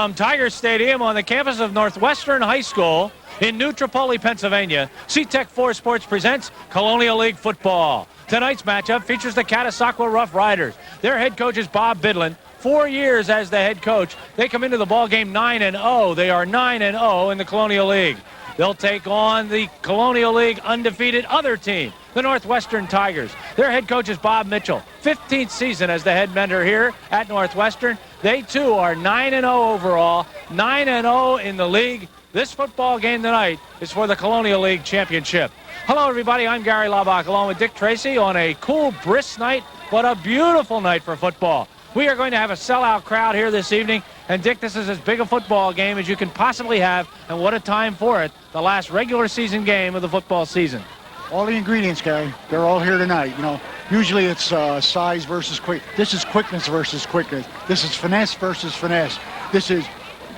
From Tiger Stadium on the campus of Northwestern High School in New Tripoli, Pennsylvania, CTEC4 Sports presents Colonial League football. Tonight's matchup features the Catasauqua Rough Riders. Their head coach is Bob Bidlin. 4 years as the head coach. They come into the ball game 9-0. They are 9-0 in the Colonial League. They'll take on the Colonial League undefeated other team, the Northwestern Tigers. Their head coach is Bob Mitchell. 15th season as the head mentor here at Northwestern. They too are 9-0 overall, 9-0 in the league. This football game tonight is for the Colonial League Championship. Hello everybody, I'm Gary Laubach along with Dick Tracy on a cool, brisk night, but a beautiful night for football. We are going to have a sellout crowd here this evening, and Dick, this is as big a football game as you can possibly have, and what a time for it, the last regular season game of the football season. All the ingredients, Gary, they're all here tonight. You know, usually it's size versus quick. This is quickness versus quickness. This is finesse versus finesse. This is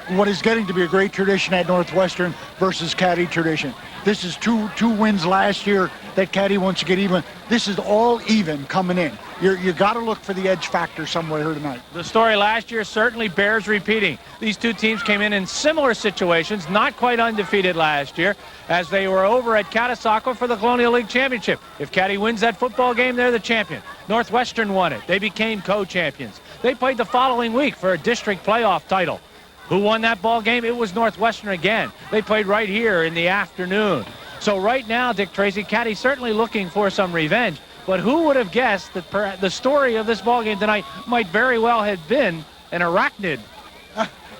what is getting to be a great tradition at Northwestern versus Caddy tradition. This is two wins last year that Caddy wants to get even. This is all even coming in. You got to look for the edge factor somewhere here tonight. The story last year certainly bears repeating. These two teams came in similar situations, not quite undefeated last year, as they were over at Catasauqua for the Colonial League Championship. If Caddy wins that football game, they're the champion. Northwestern won it. They became co-champions. They played the following week for a district playoff title. Who won that ball game? It was Northwestern again. They played right here in the afternoon. So right now, Dick Tracy, Caddy's certainly looking for some revenge. But who would have guessed that the story of this ball game tonight might very well have been an arachnid?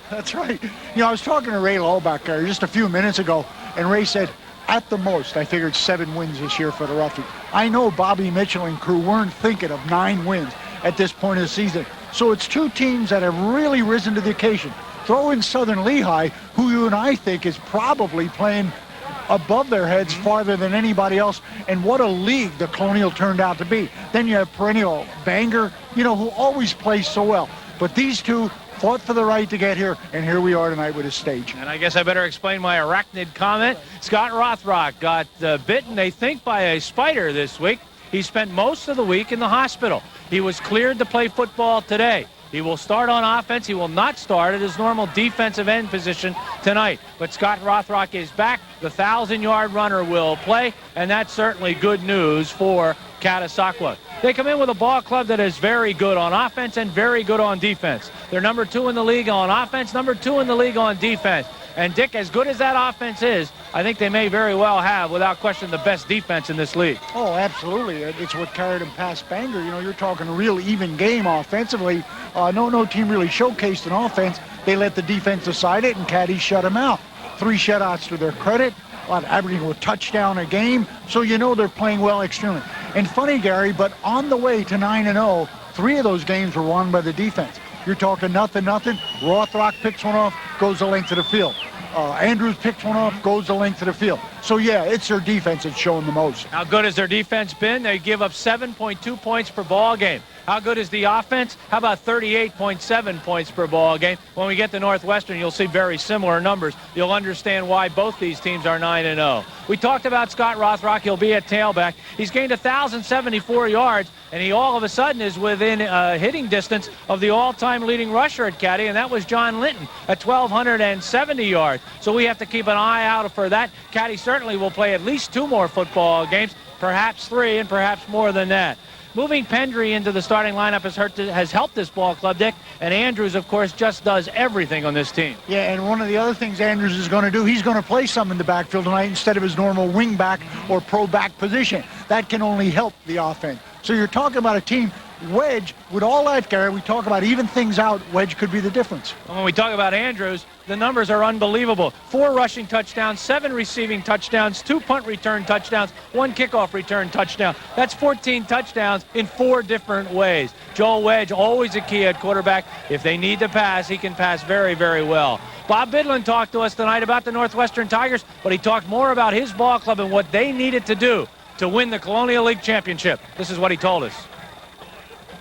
That's right. You know, I was talking to Ray Laubach just a few minutes ago, and Ray said, at the most, I figured 7 wins this year for the Roughies. I know Bobby Mitchell and crew weren't thinking of 9 wins at this point of the season. So it's two teams that have really risen to the occasion. Throw in Southern Lehigh, who you and I think is probably playing above their heads farther than anybody else, and what a league the Colonial turned out to be. Then you have perennial Bangor, you know, who always plays so well. But these two fought for the right to get here, and here we are tonight with a stage. And I guess I better explain my arachnid comment. Scott Rothrock got bitten, they think, by a spider this week. He spent most of the week in the hospital. He was cleared to play football today. He will start on offense. He will not start at his normal defensive end position tonight. But Scott Rothrock is back. The 1,000-yard runner will play, and that's certainly good news for Catasauqua. They come in with a ball club that is very good on offense and very good on defense. They're number 2 in the league on offense, number 2 in the league on defense. And Dick, as good as that offense is, I think they may very well have, without question, the best defense in this league. Oh, absolutely. It's what carried them past Bangor. You know, you're talking a real even game offensively. No team really showcased an offense. They let the defense decide it, and Caddy shut them out. 3 shutouts to their credit, averaging a touchdown a game. So you know they're playing well extremely. And funny, Gary, but on the way to 9-0, 3 of those games were won by the defense. You're talking nothing. Rothrock picks one off, goes the length of the field. Andrews picks one off, goes the length of the field. So, yeah, it's their defense that's showing the most. How good has their defense been? They give up 7.2 points per ball game. How good is the offense? How about 38.7 points per ball game? When we get to Northwestern, you'll see very similar numbers. You'll understand why both these teams are 9-0. We talked about Scott Rothrock. He'll be at tailback. He's gained 1,074 yards, and he all of a sudden is within hitting distance of the all-time leading rusher at Caddy, and that was John Linton at 1,270 yards. So we have to keep an eye out for that. Caddy certainly will play at least 2 more football games, perhaps 3, and perhaps more than that. Moving Pendry into the starting lineup has helped this ball club, Dick, and Andrews, of course, just does everything on this team. Yeah, and one of the other things Andrews is going to do, he's going to play some in the backfield tonight instead of his normal wing back or pro back position. That can only help the offense. So you're talking about a team, Wedge, with all that, Gary, we talk about even things out, Wedge could be the difference. When we talk about Andrews, the numbers are unbelievable. 4 rushing touchdowns, 7 receiving touchdowns, 2 punt return touchdowns, 1 kickoff return touchdown. That's 14 touchdowns in 4 different ways. Joel Wedge, always a key at quarterback. If they need to pass, he can pass very, very well. Bob Bidlin talked to us tonight about the Northwestern Tigers, but he talked more about his ball club and what they needed to do to win the Colonial League Championship. This is what he told us.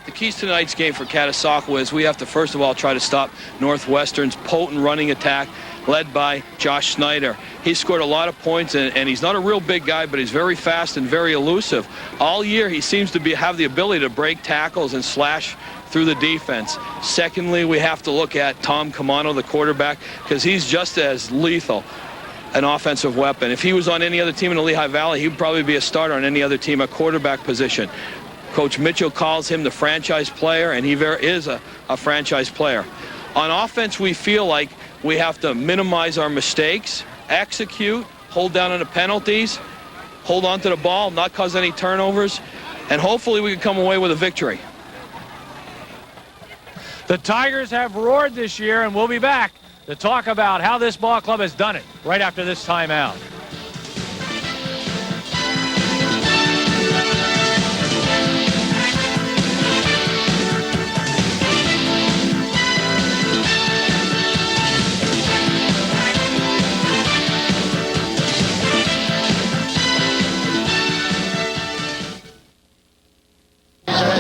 The keys to tonight's game for Catasauqua is we have to, first of all, try to stop Northwestern's potent running attack. led by Josh Snyder. He scored a lot of points, and he's not a real big guy, but he's very fast and very elusive. All year, he seems to have the ability to break tackles and slash through the defense. Secondly, we have to look at Tom Camano, the quarterback, because he's just as lethal an offensive weapon. If he was on any other team in the Lehigh Valley, he would probably be a starter on any other team at quarterback position. Coach Mitchell calls him the franchise player, and he is a franchise player. On offense, we feel like we have to minimize our mistakes, execute, hold down on the penalties, hold on to the ball, not cause any turnovers, and hopefully we can come away with a victory. The Tigers have roared this year, and we'll be back to talk about how this ball club has done it right after this timeout.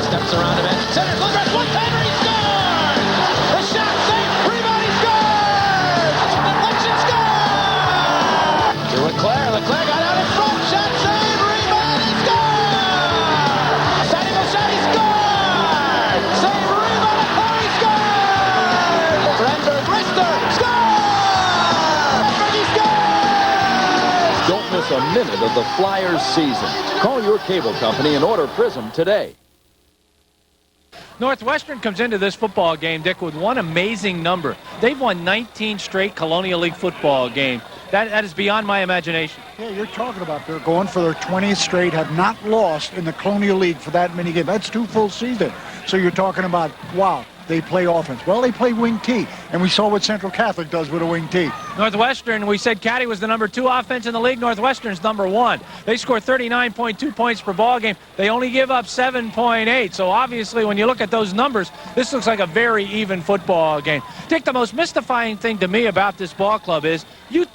Steps around him and center, Gilbert, one-timer, he scores! The shot saved, rebound, he scores! Deflection, scores! To Leclerc got out in front, shot saved, rebound, he scores! Siding the shot, he scored! Save, rebound, Leclerc, he scores! Renberg, wrister, score! Renberg, he scores! Don't miss a minute of the Flyers season. Call your cable company and order Prism today. Northwestern comes into this football game, Dick, with one amazing number. They've won 19 straight Colonial League football games. That is beyond my imagination. Yeah, you're talking about they're going for their 20th straight, have not lost in the Colonial League for that many games. That's 2 full seasons. So you're talking about, wow, they play offense. Well, they play wing T, and we saw what Central Catholic does with a wing T. Northwestern, we said Caddy was the #2 offense in the league. Northwestern's #1. They score 39.2 points per ball game. They only give up 7.8. So obviously, when you look at those numbers, this looks like a very even football game. Dick, the most mystifying thing to me about this ball club is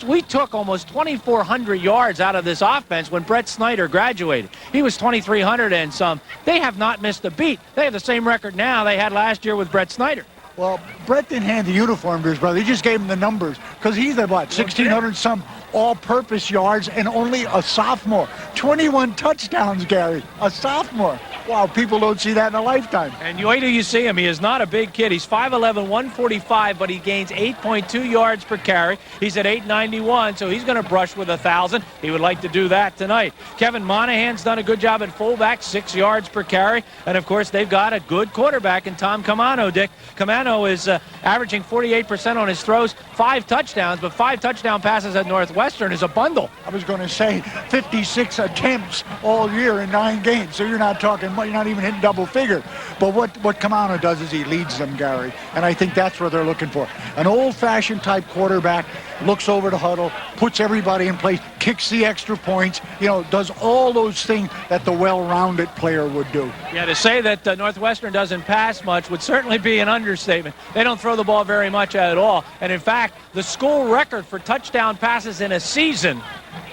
we took almost 2,400 yards out of this offense when Brett Snyder graduated. He was 2,300 and some. They have not missed a beat. They have the same record now they had last year with Brett Snyder. Well, Brett didn't hand the uniform to his brother. He just gave him the numbers because he's at, what, 1,600 some all-purpose yards and only a sophomore. 21 touchdowns, Gary. A sophomore. Wow, people don't see that in a lifetime. And wait till you see him. He is not a big kid. He's 5'11", 145, but he gains 8.2 yards per carry. He's at 891, so he's going to brush with 1,000. He would like to do that tonight. Kevin Monahan's done a good job at fullback, 6 yards per carry. And, of course, they've got a good quarterback in Tom Camano, Dick. Camano is averaging 48% on his throws, 5 touchdowns, but 5 touchdown passes at Northwestern is a bundle. I was going to say 56 attempts all year in 9 games, so you're not talking, you're not even hitting double figure. But what Camano does is he leads them, Gary, and I think that's what they're looking for. An old-fashioned type quarterback, looks over the huddle, puts everybody in place, kicks the extra points, does all those things that the well-rounded player would do. Yeah, to say that Northwestern doesn't pass much would certainly be an understatement. They don't throw the ball very much at all. And in fact, the school record for touchdown passes in a season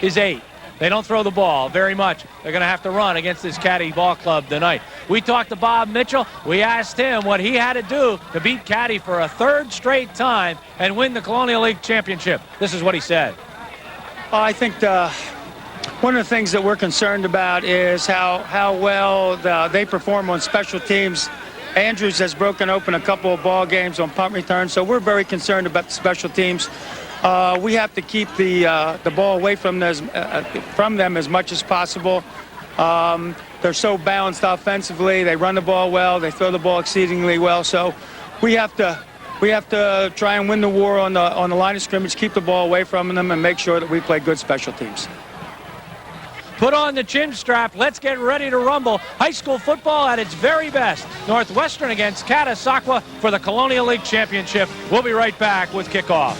is 8. They don't throw the ball very much. They're going to have to run against this Caddy ball club tonight. We talked to Bob Mitchell. We asked him what he had to do to beat Caddy for a 3rd straight time and win the Colonial League championship. This is what he said. I think one of the things that we're concerned about is how well they perform on special teams. Andrews has broken open a couple of ball games on punt return, so we're very concerned about the special teams. We have to keep the ball away from them as much as possible. They're so balanced offensively. They run the ball well. They throw the ball exceedingly well. So we have to try and win the war on the line of scrimmage, keep the ball away from them, and make sure that we play good special teams. Put on the chin strap. Let's get ready to rumble. High school football at its very best. Northwestern against Catasauqua for the Colonial League championship. We'll be right back with kickoff.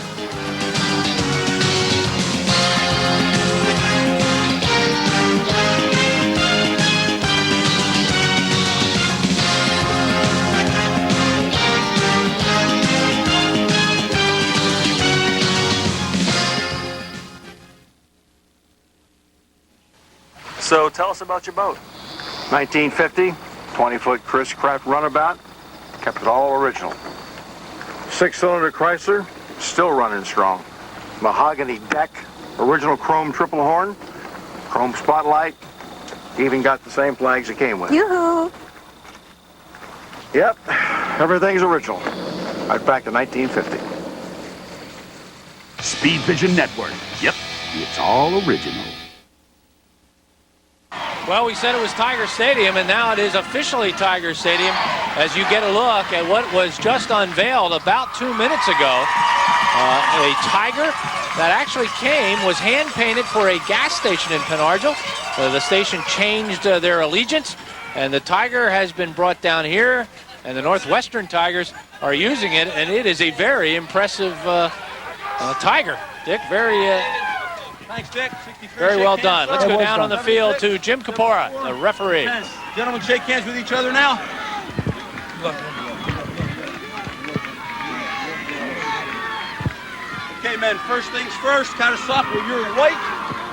So tell us about your boat. 1950, 20-foot Chris Craft runabout, kept it all original. 6-cylinder Chrysler, still running strong. mahogany deck, original chrome triple horn, chrome spotlight, even got the same flags it came with. Yoo-hoo! Yep, everything's original. Right back to 1950. Speed Vision Network. Yep, it's all original. Well, we said it was Tiger Stadium, and now it is officially Tiger Stadium as you get a look at what was just unveiled about 2 minutes ago. A tiger that actually was hand-painted for a gas station in Penargil. The station changed their allegiance, and the tiger has been brought down here, and the Northwestern Tigers are using it, and it is a very impressive tiger. Dick, Thanks, Dick. very well done. Let's go down on the field to Jim Capora, the referee. Gentlemen, shake hands with each other now. Okay, men, first things first. Catasauqua, you're in white.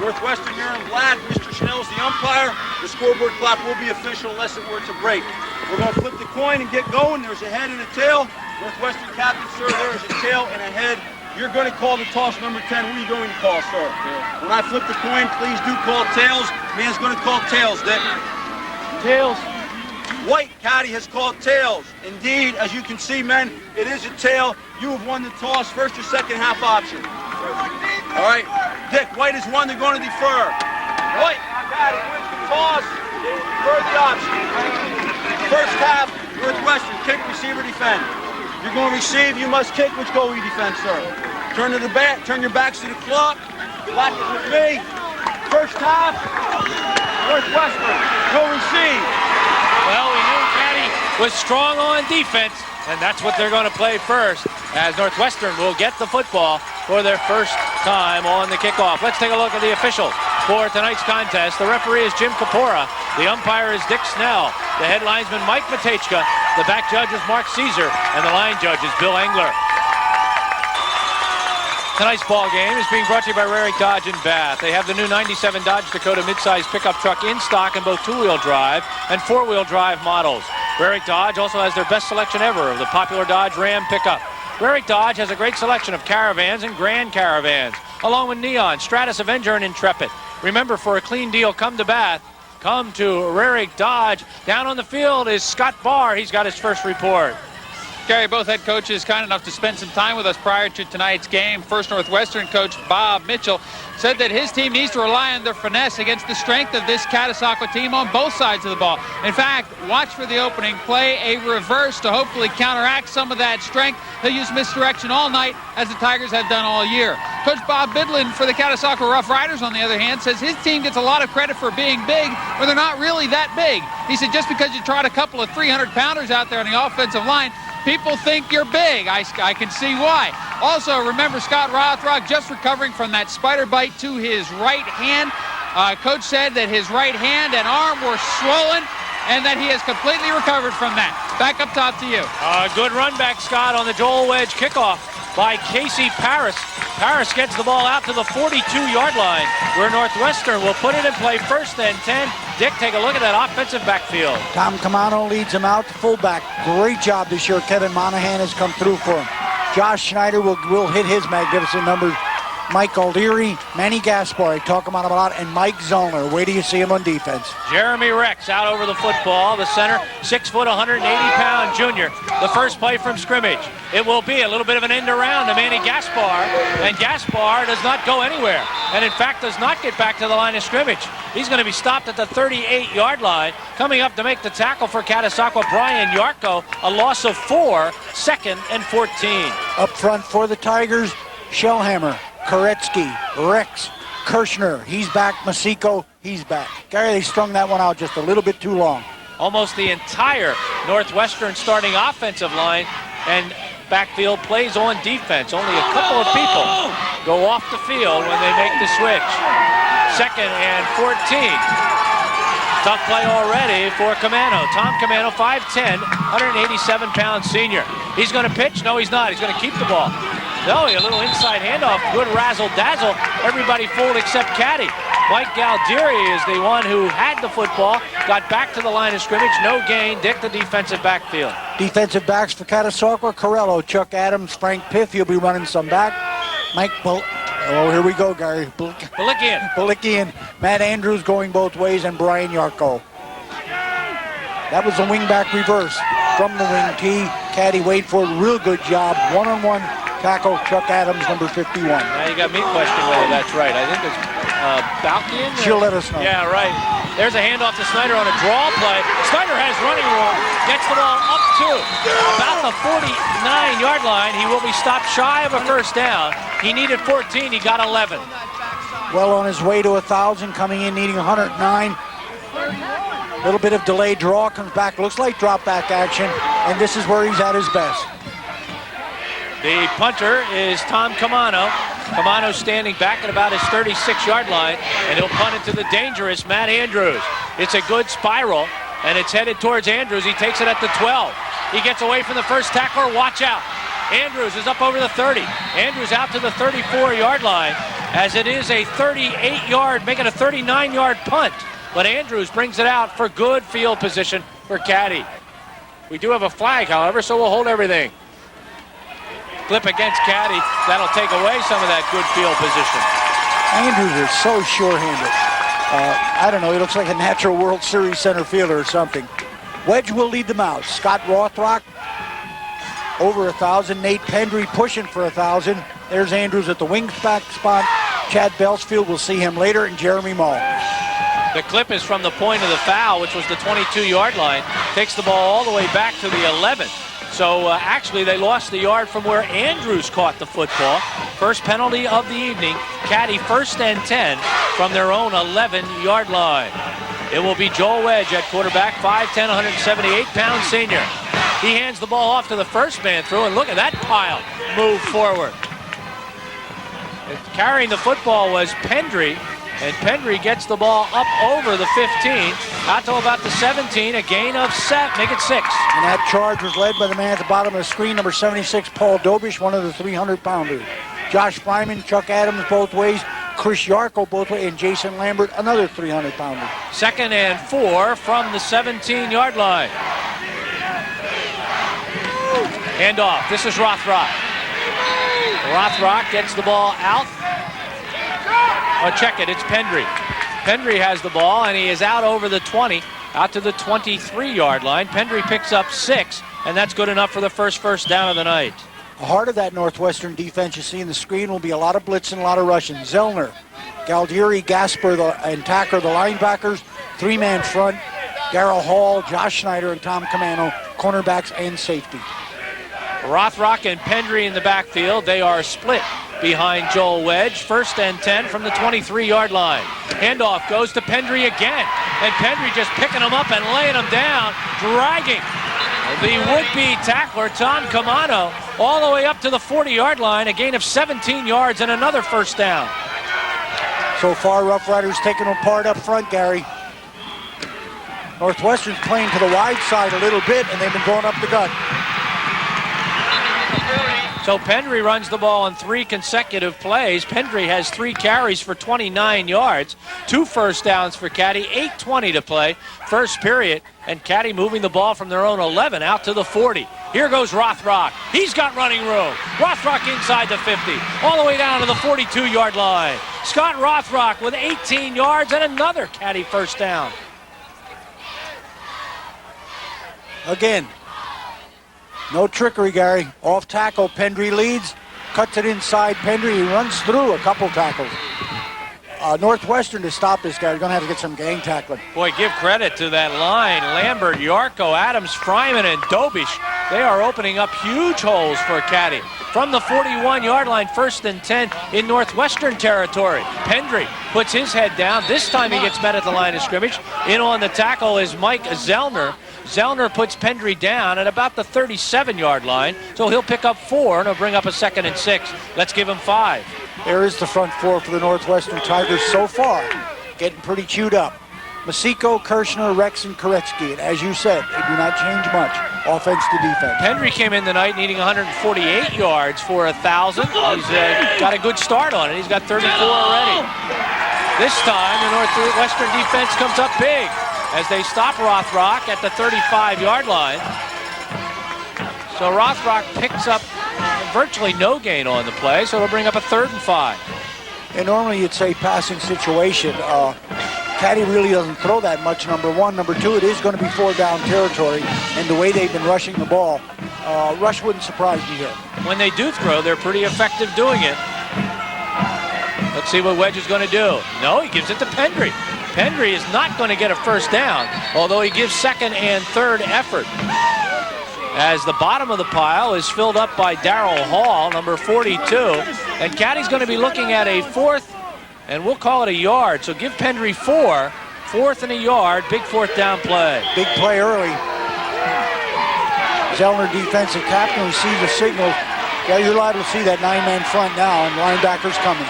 Northwestern, you're in black. Mr. Schnell's the umpire. The scoreboard clock will be official unless it were to break. We're going to flip the coin and get going. There's a head and a tail. Northwestern captain, sir, there is a tail and a head. You're going to call the toss number 10. What are you going to call, sir? Yeah. When I flip the coin, please do call tails. Man's going to call tails, Dick. Tails. White caddy has called tails. Indeed, as you can see, men, it is a tail. You have won the toss, first or second half option. All right, Dick, white has won. They're going to defer. White, caddy wins the toss. They will defer the option. First half, Northwestern, kick, receiver, defend. You're going to receive, you must kick. Which goal you defend, sir? Turn to the back, turn your backs to the clock. Black is with me. First half, Northwestern will receive. Well, we knew Caddy was strong on defense, and that's what they're going to play first, as Northwestern will get the football for their first time on the kickoff. Let's take a look at the officials for tonight's contest. The referee is Jim Capora. The umpire is Dick Snell. The head linesman, Mike Matejka. The back judge is Mark Caesar, and the line judge is Bill Engler. Tonight's ball game is being brought to you by Rarick Dodge in Bath. They have the new 97 Dodge Dakota midsize pickup truck in stock in both two-wheel drive and four-wheel drive models. Rarick Dodge also has their best selection ever of the popular Dodge Ram pickup. Rarick Dodge has a great selection of caravans and grand caravans, along with Neon, Stratus Avenger, and Intrepid. Remember, for a clean deal, come to Bath. Come to Rarick Dodge. Down on the field is Scott Barr. He's got his first report. Gary, both head coaches kind enough to spend some time with us prior to tonight's game. First Northwestern coach Bob Mitchell said that his team needs to rely on their finesse against the strength of this Catasauqua team on both sides of the ball. In fact, watch for the opening play, a reverse to hopefully counteract some of that strength. They'll use misdirection all night, as the Tigers have done all year. Coach Bob Bidlin for the Catasauqua Rough Riders, on the other hand, says his team gets a lot of credit for being big when they're not really that big. He said just because you trot a couple of 300-pounders out there on the offensive line, people think you're big. I can see why. Also, remember Scott Rothrock just recovering from that spider bite to his right hand. Coach said that his right hand and arm were swollen and that he has completely recovered from that. Back up top to you. Good run back, Scott, on the Joel Wedge kickoff by Casey Paris. Paris gets the ball out to the 42-yard line, where Northwestern will put it in play first and 10. Dick, take a look at that offensive backfield. Tom Camano leads him out to fullback. Great job this year. Kevin Monahan has come through for him. Josh Schneider will hit his magnificent numbers. Mike Aldieri, Manny Gaspar, I talk about him a lot, and Mike Zollner. Where do you see him on defense? Jeremy Rex out over the football. The center, 6 foot, 180-pound junior. The first play from scrimmage. It will be a little bit of an end around to Manny Gaspar, and Gaspar does not go anywhere, and in fact does not get back to the line of scrimmage. He's going to be stopped at the 38-yard line. Coming up to make the tackle for Catasauqua, Brian Yarko, a loss of 4, 2nd and 14. Up front for the Tigers, Shellhammer, Koretsky, Rex, Kirshner, he's back. Masico, he's back. Gary, they strung that one out just a little bit too long. Almost the entire Northwestern starting offensive line and backfield plays on defense. Only a couple of people go off the field when they make the switch. 2nd and 14. Tough play already for Camano. Tom Camano, 5'10", 187-pound senior. He's going to pitch? No, he's not. He's going to keep the ball. No, a little inside handoff. Good razzle-dazzle. Everybody fooled except Caddy. Mike Galdieri is the one who had the football. Got back to the line of scrimmage. No gain. Dick, the defensive backfield. Defensive backs for Catasauqua, Corello, Chuck Adams, Frank Piff. He'll be running some back. Mike Oh, here we go, Gary. Balikian. Matt Andrews going both ways, and Brian Yarko. That was the wingback reverse from the wing tee. Caddy wait for it. Real good job. One-on-one tackle. Chuck Adams, number 51. Now you got me questioning whether that's right. I think it's Balkian. She'll let us know. Yeah, right. There's a handoff to Snyder on a draw play. Snyder has running room. Gets the ball up to about the 49-yard line. He will be stopped shy of a first down. He needed 14. He got 11. Well on his way to 1,000, coming in needing 109. Little bit of delayed draw, comes back, looks like drop back action, and this is where he's at his best. The punter is Tom Camano. Camano standing back at about his 36-yard line, and he'll punt it to the dangerous Matt Andrews. It's a good spiral, and it's headed towards Andrews. He takes it at the 12. He gets away from the first tackler. Watch out. Andrews is up over the 30. Andrews out to the 34-yard line, as it is a 38-yard, make it a 39-yard punt. But Andrews brings it out for good field position for Caddy. We do have a flag, however, so we'll hold everything. Flip against Caddy. That'll take away some of that good field position. Andrews is so sure-handed. I don't know, he looks like a natural World Series center fielder or something. Wedge will lead them out. Scott Rothrock over 1,000. Nate Pendry pushing for 1,000. There's Andrews at the wingback spot. Chad Belsfield, will see him later, and Jeremy Mall. The clip is from the point of the foul, which was the 22-yard line. Takes the ball all the way back to the 11. So actually they lost the yard from where Andrews caught the football. First penalty of the evening. Caddy 1st and 10 from their own 11-yard line. It will be Joel Wedge at quarterback, 5'10", 178-pound senior. He hands the ball off to the first man through, and look at that pile move forward. Carrying the football was Pendry, and Pendry gets the ball up over the 15, out to about the 17, a gain of 7, make it 6. And that charge was led by the man at the bottom of the screen, number 76, Paul Dobish, one of the 300-pounders. Josh Fryman, Chuck Adams both ways, Chris Yarko both ways, and Jason Lambert, another 300-pounder. 2nd and 4 from the 17-yard line. Handoff, this is Rothrock. Rothrock gets the ball out. Oh, check it, it's Pendry. Pendry has the ball, and he is out over the 20, out to the 23-yard line. Pendry picks up 6, and that's good enough for the first down of the night. The heart of that Northwestern defense you see in the screen will be a lot of blitzing, a lot of rushing. Zellner, Galdieri, Gasper, and Tacker, the linebackers, 3-man front. Darrell Hall, Josh Schneider, and Tom Camano, cornerbacks and safety. Rothrock and Pendry in the backfield. They are split behind Joel Wedge. 1st and 10 from the 23-yard line. Handoff goes to Pendry again. And Pendry just picking him up and laying him down, dragging the would-be tackler, Tom Camano, all the way up to the 40-yard line. A gain of 17 yards and another first down. So far, Rough Riders taking them apart up front, Gary. Northwestern's playing to the wide side a little bit, and they've been going up the gut. So Pendry runs the ball on 3 consecutive plays. Pendry has 3 carries for 29 yards, 2 first downs for Caddy, 8:20 to play, first period, and Caddy moving the ball from their own 11 out to the 40. Here goes Rothrock. He's got running room. Rothrock inside the 50, all the way down to the 42-yard line. Scott Rothrock with 18 yards and another Caddy first down. Again, no trickery, Gary. Off tackle, Pendry leads, cuts it inside. Pendry, he runs through a couple tackles. Northwestern to stop this guy, they're going to have to get some gang tackling. Boy, give credit to that line. Lambert, Yarko, Adams, Fryman, and Dobish. They are opening up huge holes for Caddy. From the 41-yard line, 1st and 10 in Northwestern territory. Pendry puts his head down. This time he gets met at the line of scrimmage. In on the tackle is Mike Zellner. Zellner puts Pendry down at about the 37-yard line, so he'll pick up 4 and he'll bring up a 2nd and 6. Let's give him 5. There is the front 4 for the Northwestern Tigers so far, getting pretty chewed up. Masiko, Kirshner, Rex, and Koretsky. And as you said, they do not change much, offense to defense. Pendry came in tonight needing 148 yards for 1,000. He's got a good start on it. He's got 34 already. This time, the Northwestern defense comes up big as they stop Rothrock at the 35-yard line. So Rothrock picks up virtually no gain on the play, so it'll bring up a 3rd and 5. And normally you'd say passing situation. Caddy really doesn't throw that much, number one. Number two, it is going to be 4-down territory, and the way they've been rushing the ball, rush wouldn't surprise me here. When they do throw, they're pretty effective doing it. Let's see what Wedge is going to do. No, he gives it to Pendry. Pendry is not going to get a first down, although he gives second and third effort. As the bottom of the pile is filled up by Darrell Hall, number 42. And Caddy's going to be looking at a fourth, and we'll call it a yard. So give Pendry 4, fourth and a yard, big fourth down play. Big play early. Zellner, defensive captain, receives a signal. Yeah, you're liable to see that 9-man front now, and linebackers coming.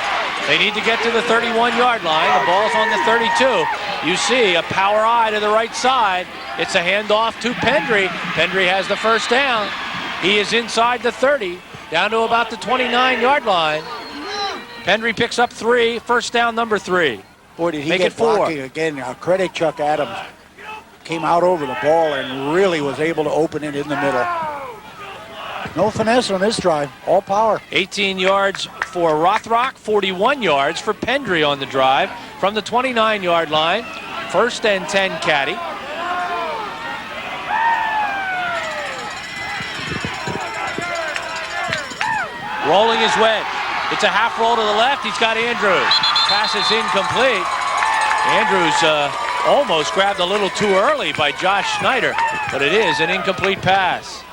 They need to get to the 31-yard line. The ball's on the 32. You see a power eye to the right side. It's a handoff to Pendry. Pendry has the first down. He is inside the 30, down to about the 29-yard line. Pendry picks up 3, first down number 3. Boy, did he Make get it 4. blocking again. Credit Chuck Adams. Came out over the ball and really was able to open it in the middle. No finesse on this drive, all power. 18 yards for Rothrock, 41 yards for Pendry on the drive from the 29-yard line. First and 10, Caddy. Rolling his wedge. It's a half roll to the left. He's got Andrews. Pass is incomplete. Andrews almost grabbed a little too early by Josh Schneider, but it is an incomplete pass.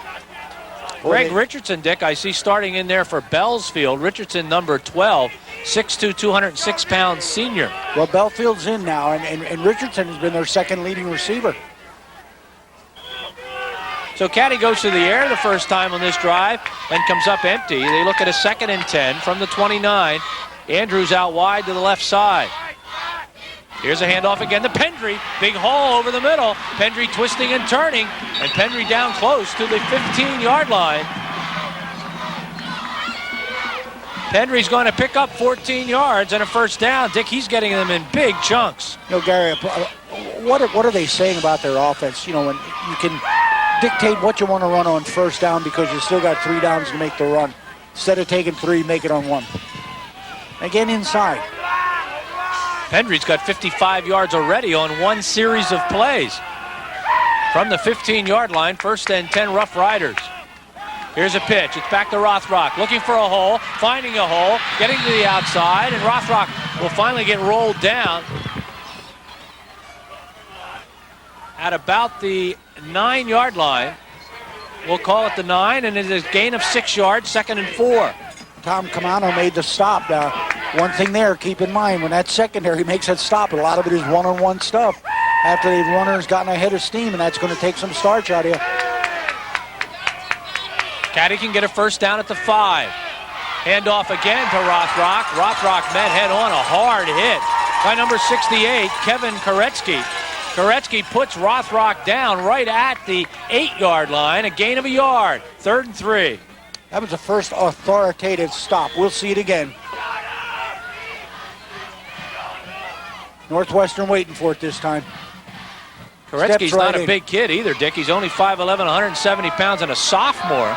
Greg Richardson, Dick, I see starting in there for Bellsfield. Richardson, number 12, 6'2", 206-pound senior. Well, Bellfield's in now, and Richardson has been their second leading receiver. So Caddy goes to the air the first time on this drive and comes up empty. They look at a 2nd and 10 from the 29. Andrews out wide to the left side. Here's a handoff again to Pendry. Big haul over the middle. Pendry twisting and turning, and Pendry down close to the 15-yard line. Pendry's going to pick up 14 yards and a first down. Dick, he's getting them in big chunks. You know, Gary, what are they saying about their offense? You know, when you can dictate what you want to run on first down because you still got 3 downs to make the run. Instead of taking 3, make it on 1. Again, inside. Pendry's got 55 yards already on one series of plays. From the 15-yard line, first and 10 Rough Riders. Here's a pitch. It's back to Rothrock, looking for a hole, finding a hole, getting to the outside, and Rothrock will finally get rolled down at about the 9-yard line. We'll call it the 9, and it is a gain of 6 yards, 2nd and 4. Tom Camano made the stop. Now, one thing there, keep in mind, when that secondary makes that stop, a lot of it is one-on-one stuff. After the runner's gotten ahead of steam, and that's going to take some starch out of you. Caddy can get a first down at the 5. Handoff again to Rothrock. Rothrock met head on, a hard hit by number 68, Kevin Koretsky. Koretsky puts Rothrock down right at the 8-yard line, a gain of a yard, 3rd and 3. That was the first authoritative stop. We'll see it again. Northwestern waiting for it this time. Koretsky's not a big kid either, Dick. He's only 5'11", 170 pounds, and a sophomore.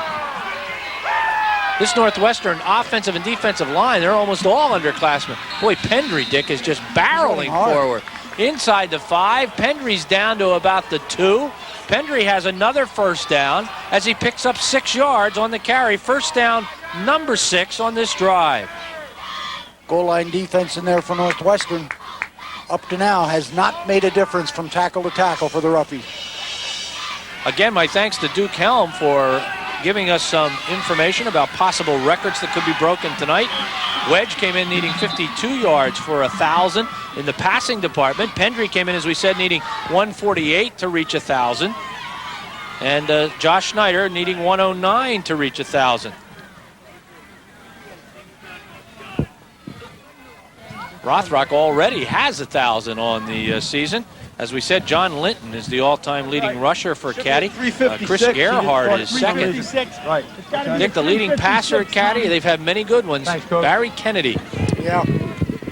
This Northwestern offensive and defensive line, they're almost all underclassmen. Boy, Pendry, Dick, is just barreling forward. Inside the 5, Pendry's down to about the 2. Pendry has another first down as he picks up 6 yards on the carry. First down, number 6 on this drive. Goal line defense in there for Northwestern. Up to now has not made a difference from tackle to tackle for the Roughies. Again, my thanks to Duke Helm for giving us some information about possible records that could be broken tonight. Wedge came in needing 52 yards for 1,000 in the passing department. Pendry came in, as we said, needing 148 to reach 1,000. And Josh Schneider needing 109 to reach 1,000. Rothrock already has 1,000 on the season. As we said, John Linton is the all-time leading rusher for Caddy. Chris Gerhardt is second. Right. Nick, the leading passer at Caddy. They've had many good ones. Thanks, Coach. Barry Kennedy. Yeah.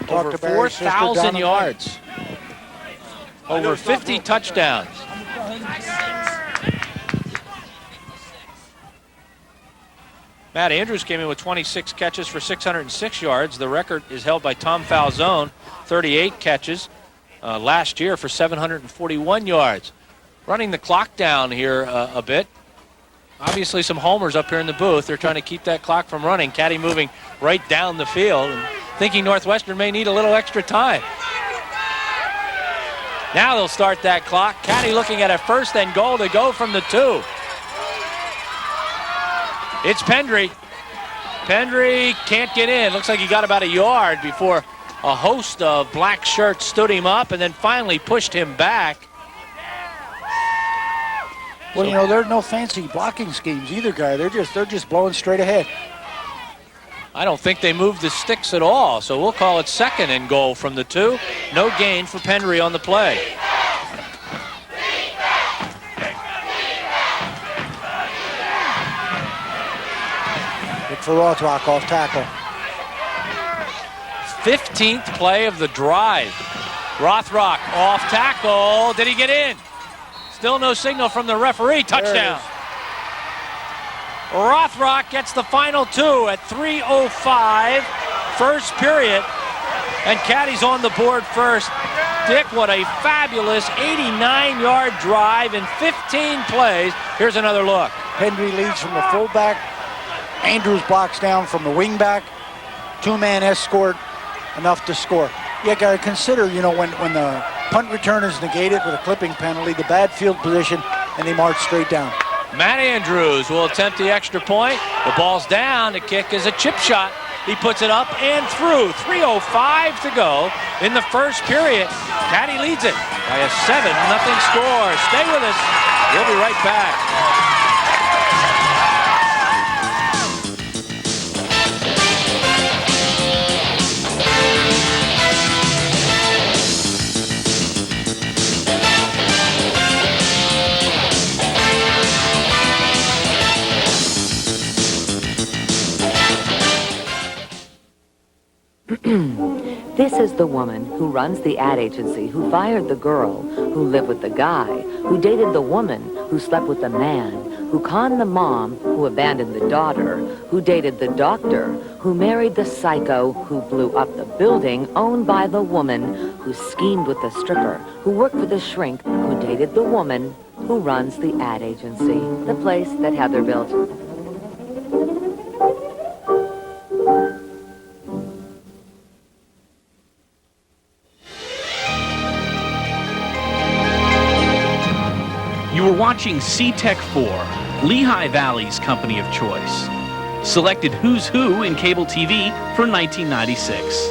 Over 4,000 yards. Over 50 touchdowns. Matt Andrews came in with 26 catches for 606 yards. The record is held by Tom Falzone, 38 catches last year for 741 yards. Running the clock down here a bit. Obviously some homers up here in the booth. They're trying to keep that clock from running. Caddy moving right down the field and thinking Northwestern may need a little extra time. Now they'll start that clock. Caddy looking at a 1st and goal to go from the 2. It's Pendry. Pendry can't get in. Looks like he got about a yard before a host of black shirts stood him up and then finally pushed him back. Well, you know, there's no fancy blocking schemes either, guy. They're just blowing straight ahead. I don't think they moved the sticks at all, so we'll call it 2nd and goal from the 2. No gain for Pendry on the play. Look for Rothrock off tackle. 15th play of the drive. Rothrock off tackle. Did he get in? Still no signal from the referee. Touchdown. Rothrock gets the final 2 at 3:05, first period, and Caddy's on the board first. Dick, what a fabulous 89-yard drive in 15 plays. Here's another look. Pendry leads from the fullback. Andrews blocks down from the wingback. 2-man escort, enough to score. You got to consider, you know, when the punt return is negated with a clipping penalty, the bad field position, and they march straight down. Matt Andrews will attempt the extra point. The ball's down. The kick is a chip shot. He puts it up and through. 3:05 to go in the first period. Caddy leads it by a 7-0 score. Stay with us. We'll be right back. This is the woman who runs the ad agency, who fired the girl, who lived with the guy, who dated the woman, who slept with the man, who conned the mom, who abandoned the daughter, who dated the doctor, who married the psycho, who blew up the building owned by the woman, who schemed with the stripper, who worked for the shrink, who dated the woman, who runs the ad agency, the place that Heather built. You were watching CTEC4, Lehigh Valley's company of choice. Selected Who's Who in cable TV for 1996.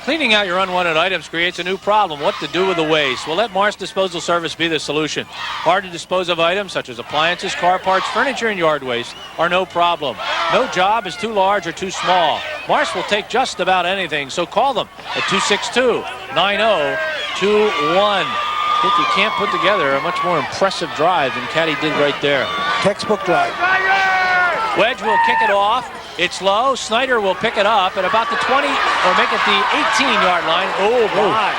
Cleaning out your unwanted items creates a new problem. What to do with the waste? Well, let Mars Disposal Service be the solution. Hard to dispose of items such as appliances, car parts, furniture, and yard waste are no problem. No job is too large or too small. Mars will take just about anything, so call them at 262-9021. If you can't put together a much more impressive drive than Caddy did right there. Textbook drive. Wedge will kick it off. It's low. Snyder will pick it up at about the 20 or make it the 18-yard line. Oh, my.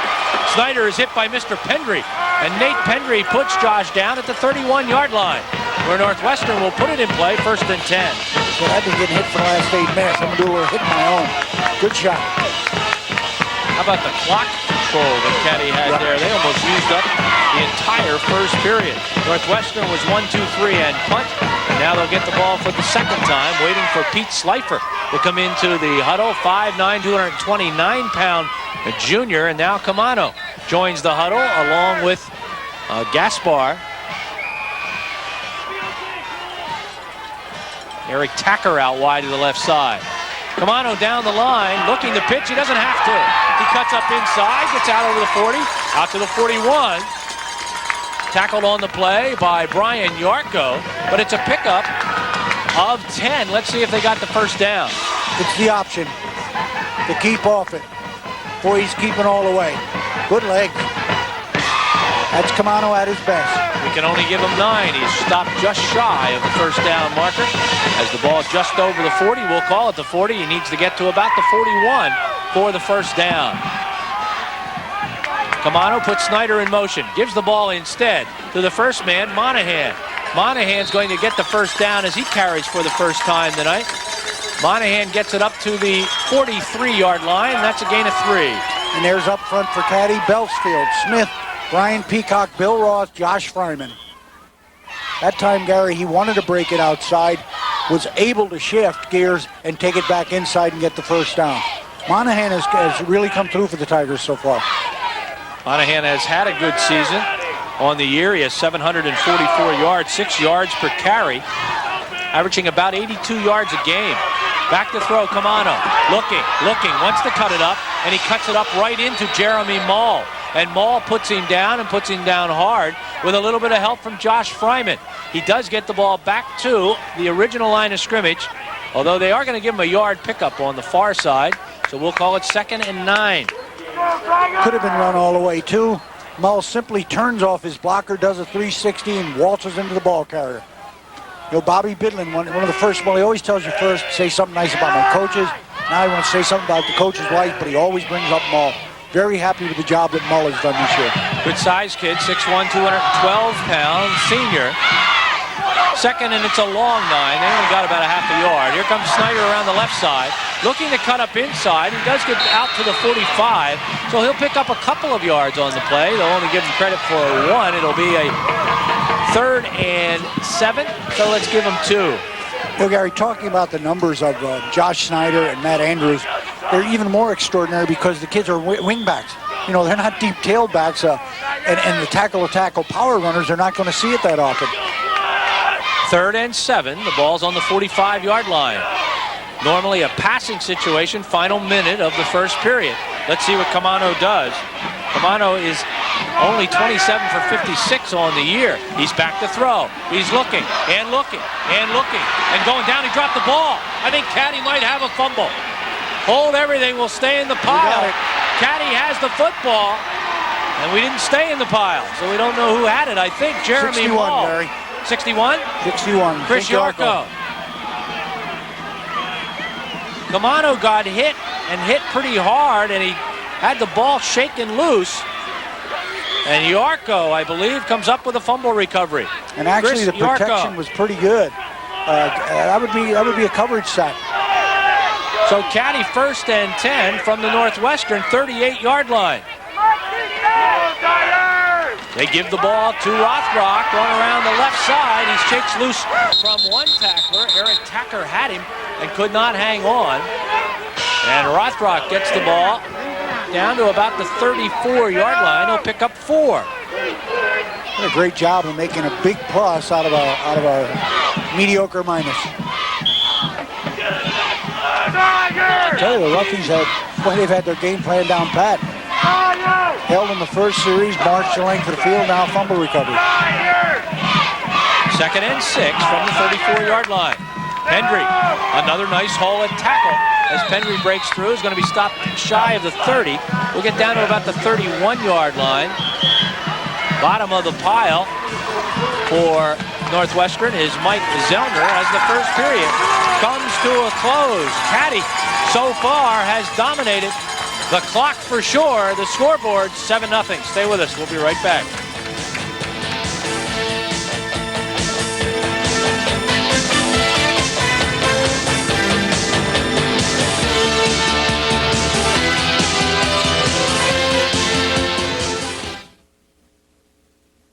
Snyder is hit by Mr. Pendry, and Nate Pendry puts Josh down at the 31-yard line, where Northwestern will put it in play, 1st and 10. So I've been getting hit for the last 8 minutes. I'm going to do a little hit of my own. Good shot. How about the clock control that Caddy had there? They almost used up the entire first period. Northwestern was 1-2-3 and punt. And now they'll get the ball for the second time, waiting for Pete Slifer to come into the huddle. 5'9", 229-pound junior. And now Camano joins the huddle along with Gaspar. Eric Tacker out wide to the left side. Camano down the line, looking to pitch. He doesn't have to. He cuts up inside, gets out over the 40, out to the 41. Tackled on the play by Brian Yarko, but it's a pickup of 10. Let's see if they got the first down. It's the option to keep off it. Boy, he's keeping all the way. Good legs. That's Camano at his best. We can only give him 9. He's stopped just shy of the first down marker. As the ball just over the 40, we'll call it the 40. He needs to get to about the 41 for the first down. Camano puts Snyder in motion, gives the ball instead to the first man, Monahan. Monahan's going to get the first down as he carries for the first time tonight. Monahan gets it up to the 43-yard line, and that's a gain of 3. And there's up front for Caddy, Belsfield, Smith, Brian Peacock, Bill Roth, Josh Fryman. That time, Gary, he wanted to break it outside, was able to shift gears and take it back inside and get the first down. Monahan has really come through for the Tigers so far. Monahan has had a good season on the year. He has 744 yards, 6 yards per carry, averaging about 82 yards a game. Back to throw, Camano, looking, wants to cut it up, and he cuts it up right into Jeremy Mall. And Mall puts him down and puts him down hard with a little bit of help from Josh Fryman. He does get the ball back to the original line of scrimmage, although they are going to give him a yard pickup on the far side, so we'll call it 2nd and 9. Could have been run all the way, too. Mull simply turns off his blocker, does a 360, and waltzes into the ball carrier. You know, Bobby Bidlin, one of the first, well, he always tells you first, say something nice about my coaches. Now he wants to say something about the coach's wife, but he always brings up Mull. Very happy with the job that Mull has done this year. Good size kid, 6'1", 212 pounds, senior. Second, and it's a long 9. They only got about a half a yard. Here comes Snyder around the left side, looking to cut up inside. He does get out to the 45, so he'll pick up a couple of yards on the play. They'll only give him credit for 1. It'll be a 3rd and 7, so let's give him 2. Well, Gary, talking about the numbers of Josh Snyder and Matt Andrews, they're even more extraordinary because the kids are wingbacks. You know, they're not deep tailbacks, and the tackle-to-tackle power runners are not going to see it that often. 3rd and 7. The ball's on the 45-yard line. Normally a passing situation, final minute of the first period. Let's see what Camano does. Camano is only 27 for 56 on the year. He's back to throw. He's looking and looking and looking and going down. He dropped the ball. I think Caddy might have a fumble. Hold everything. We'll stay in the pile. Caddy has the football, and we didn't stay in the pile, so we don't know who had it. I think Jeremy 61, Mall. Gary. 61? 61. Chris Yarko. Camano got hit and hit pretty hard, and he had the ball shaken loose. And Yarko, I believe, comes up with a fumble recovery. And actually, Chris the protection Yarko was pretty good. That would be a coverage sack. So Caddy 1st and 10 from the Northwestern 38-yard line. They give the ball to Rothrock, going around the left side. He's shakes loose from one tackler. Eric Tacker had him and could not hang on. And Rothrock gets the ball down to about the 34-yard line. He'll pick up 4. Did a great job of making a big plus out of a mediocre minus. I tell you, the Ruffies they've had their game plan down pat. Held in the first series, marched the length of the field, now fumble recovery. 2nd and 6 from the 34-yard line. Pendry, another nice haul at tackle as Pendry breaks through. Is going to be stopped shy of the 30. We'll get down to about the 31-yard line. Bottom of the pile for Northwestern is Mike Zellner as the first period comes to a close. Caddy so far has dominated the clock for sure. The scoreboard 7-0. Stay with us. We'll be right back.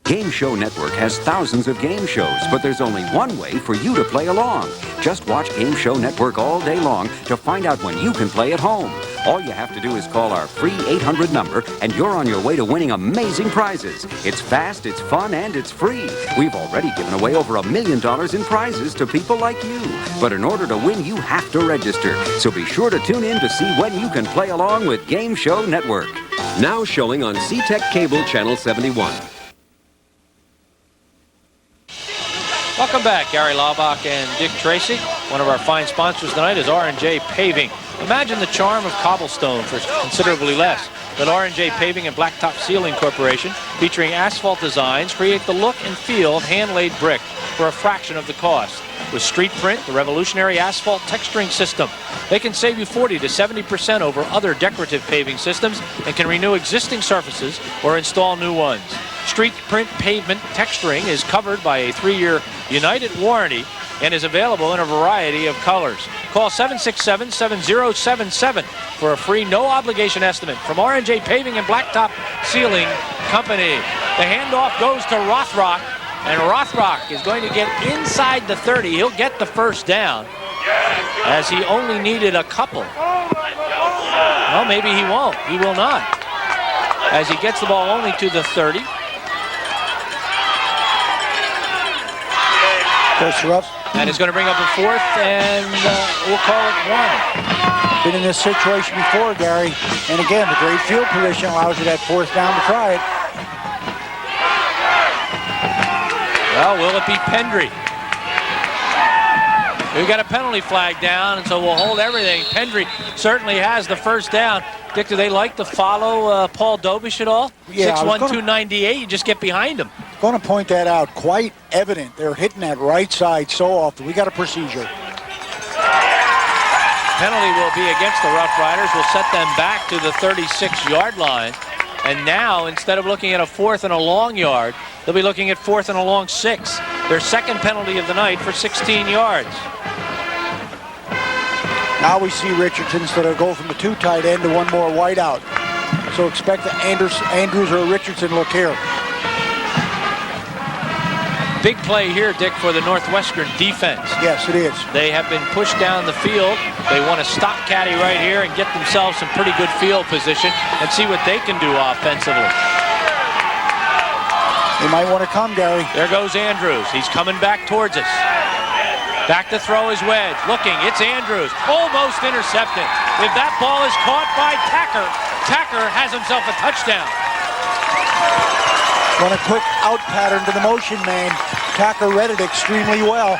Game Show Network has thousands of game shows, but there's only one way for you to play along. Just watch Game Show Network all day long to find out when you can play at home. All you have to do is call our free 800 number, and you're on your way to winning amazing prizes. It's fast, it's fun, and it's free. We've already given away over $1 million in prizes to people like you. But in order to win, you have to register. So be sure to tune in to see when you can play along with Game Show Network. Now showing on CTEC Cable Channel 71. Welcome back. Gary Laubach and Dick Tracy. One of our fine sponsors tonight is R&J Paving. Imagine the charm of cobblestone for considerably less. that R&J Paving and Blacktop Sealing Corporation, featuring asphalt designs, create the look and feel of hand-laid brick for a fraction of the cost. With Street Print, the revolutionary asphalt texturing system, they can save you 40 to 70% over other decorative paving systems and can renew existing surfaces or install new ones. Street Print pavement texturing is covered by a 3-year United warranty and is available in a variety of colors. Call 767-7077 for a free no-obligation estimate from R&J Paving and Blacktop Sealing Company. The handoff goes to Rothrock, and Rothrock is going to get inside the 30. He'll get the first down, as he only needed a couple. Well, maybe he won't. He will not, as he gets the ball only to the 30. First rough. And it's going to bring up a fourth, and we'll call it 1. Been in this situation before, Gary. And again, the great field position allows you that fourth down to try it. Well, will it be Pendry? We've got a penalty flag down, and so we'll hold everything. Pendry certainly has the first down. Dick, do they like to follow Paul Dobish at all? Yeah, 6'1", 298, you just get behind him. Going to point that out. Quite evident. They're hitting that right side so often. We got a procedure. Penalty will be against the Rough Riders. We'll set them back to the 36-yard line. And now, instead of looking at a 4th and a long yard, they'll be looking at 4th and a long 6. Their second penalty of the night for 16 yards. Now we see Richardson instead of go from the 2 tight end to 1 more wide out. So expect that Andrews or Richardson look here. Big play here, Dick, for the Northwestern defense. Yes, it is. They have been pushed down the field. They want to stop Caddy right here and get themselves some pretty good field position and see what they can do offensively. They might want to come, Gary. There goes Andrews. He's coming back towards us. Back to throw his wedge. Looking, it's Andrews. Almost intercepted. If that ball is caught by Tacker, Tacker has himself a touchdown. Run a quick out pattern to the motion man. Tacker read it extremely well.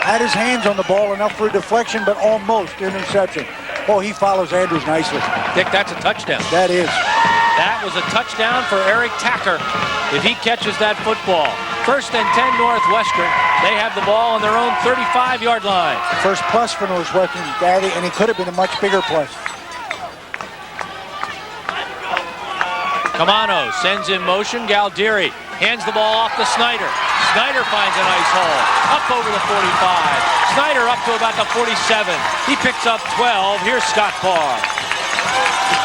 Had his hands on the ball, enough for a deflection, but almost interception. Oh, he follows Andrews nicely. Dick, that's a touchdown. That is. That was a touchdown for Eric Tacker if he catches that football. 1st and 10 Northwestern. They have the ball on their own 35-yard line. First plus for Northwestern, Daddy, and it could have been a much bigger plus. Camano sends in motion. Galdieri hands the ball off to Snyder. Snyder finds a nice hole. Up over the 45. Snyder up to about the 47. He picks up 12. Here's Scott Barr.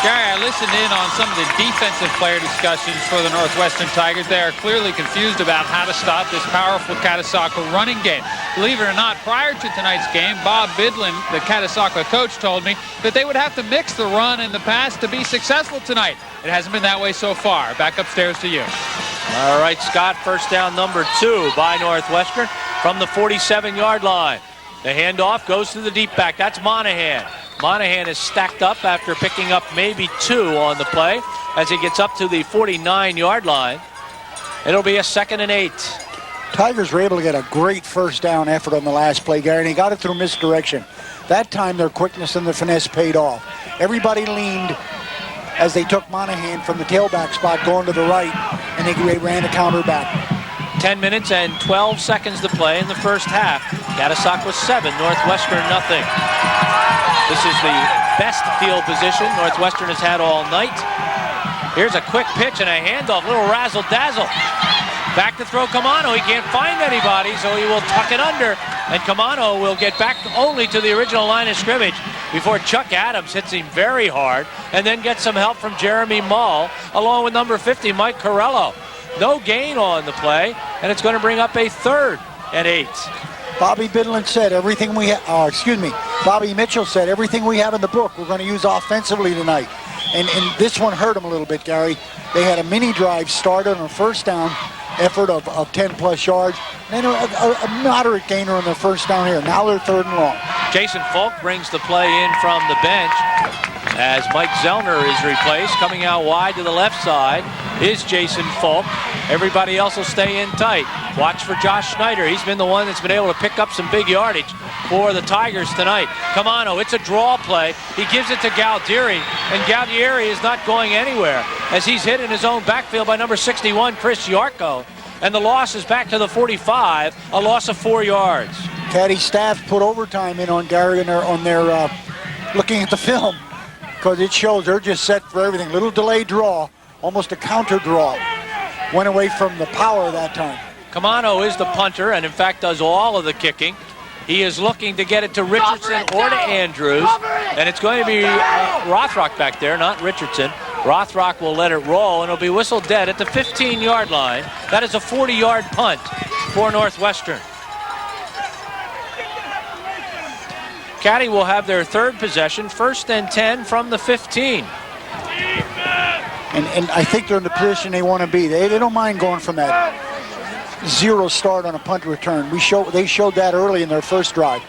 Gary, I listened in on some of the defensive player discussions for the Northwestern Tigers. They are clearly confused about how to stop this powerful Catasauqua running game. Believe it or not, prior to tonight's game, Bob Bidlin, the Catasauqua coach, told me that they would have to mix the run and the pass to be successful tonight. It hasn't been that way so far. Back upstairs to you. All right, Scott, first down number 2 by Northwestern from the 47-yard line. The handoff goes to the deep back. That's Monahan. Monahan is stacked up after picking up maybe 2 on the play as he gets up to the 49-yard line. It'll be a 2nd and 8. Tigers were able to get a great first down effort on the last play, Gary, and he got it through misdirection. That time their quickness and their finesse paid off. Everybody leaned as they took Monahan from the tailback spot going to the right, and they ran a counter back. 10 minutes and 12 seconds to play in the first half. Catasauqua 7, Northwestern nothing. This is the best field position Northwestern has had all night. Here's a quick pitch and a handoff, little razzle-dazzle. Back to throw Camano. He can't find anybody, so he will tuck it under. And Camano will get back only to the original line of scrimmage before Chuck Adams hits him very hard and then gets some help from Jeremy Mull along with number 50, Mike Corello. No gain on the play, and it's going to bring up a 3rd and 8. Bobby Bidlin said everything we Bobby Mitchell said everything we have in the book we're going to use offensively tonight. And this one hurt him a little bit, Gary. They had a mini drive started on a first down effort of 10-plus yards, and then a moderate gainer on their first down here. Now they're 3rd and long. Jason Falk brings the play in from the bench. as Mike Zellner is replaced. Coming out wide to the left side is Jason Falk. Everybody else will stay in tight. Watch for Josh Schneider. He's been the one that's been able to pick up some big yardage for the Tigers tonight. Camano, it's a draw play. He gives it to Galdieri, and Galdieri is not going anywhere as he's hit in his own backfield by number 61, Chris Yarko. And the loss is back to the 45, a loss of 4 yards. Caddy staff put overtime in on Gary on their looking at the film, because it shows they're just set for everything. Little delayed draw, almost a counter draw. Went away from the power that time. Camano is the punter and in fact does all of the kicking. He is looking to get it to Richardson or to Andrews, and it's going to be Rothrock back there, not Richardson. Rothrock will let it roll, and it'll be whistled dead at the 15-yard line. That is a 40-yard punt for Northwestern. Caddy will have their third possession, 1st and 10 from the 15. And I think they're in the position they want to be. They don't mind going from that 0 start on a punt return. They showed that early in their first drive.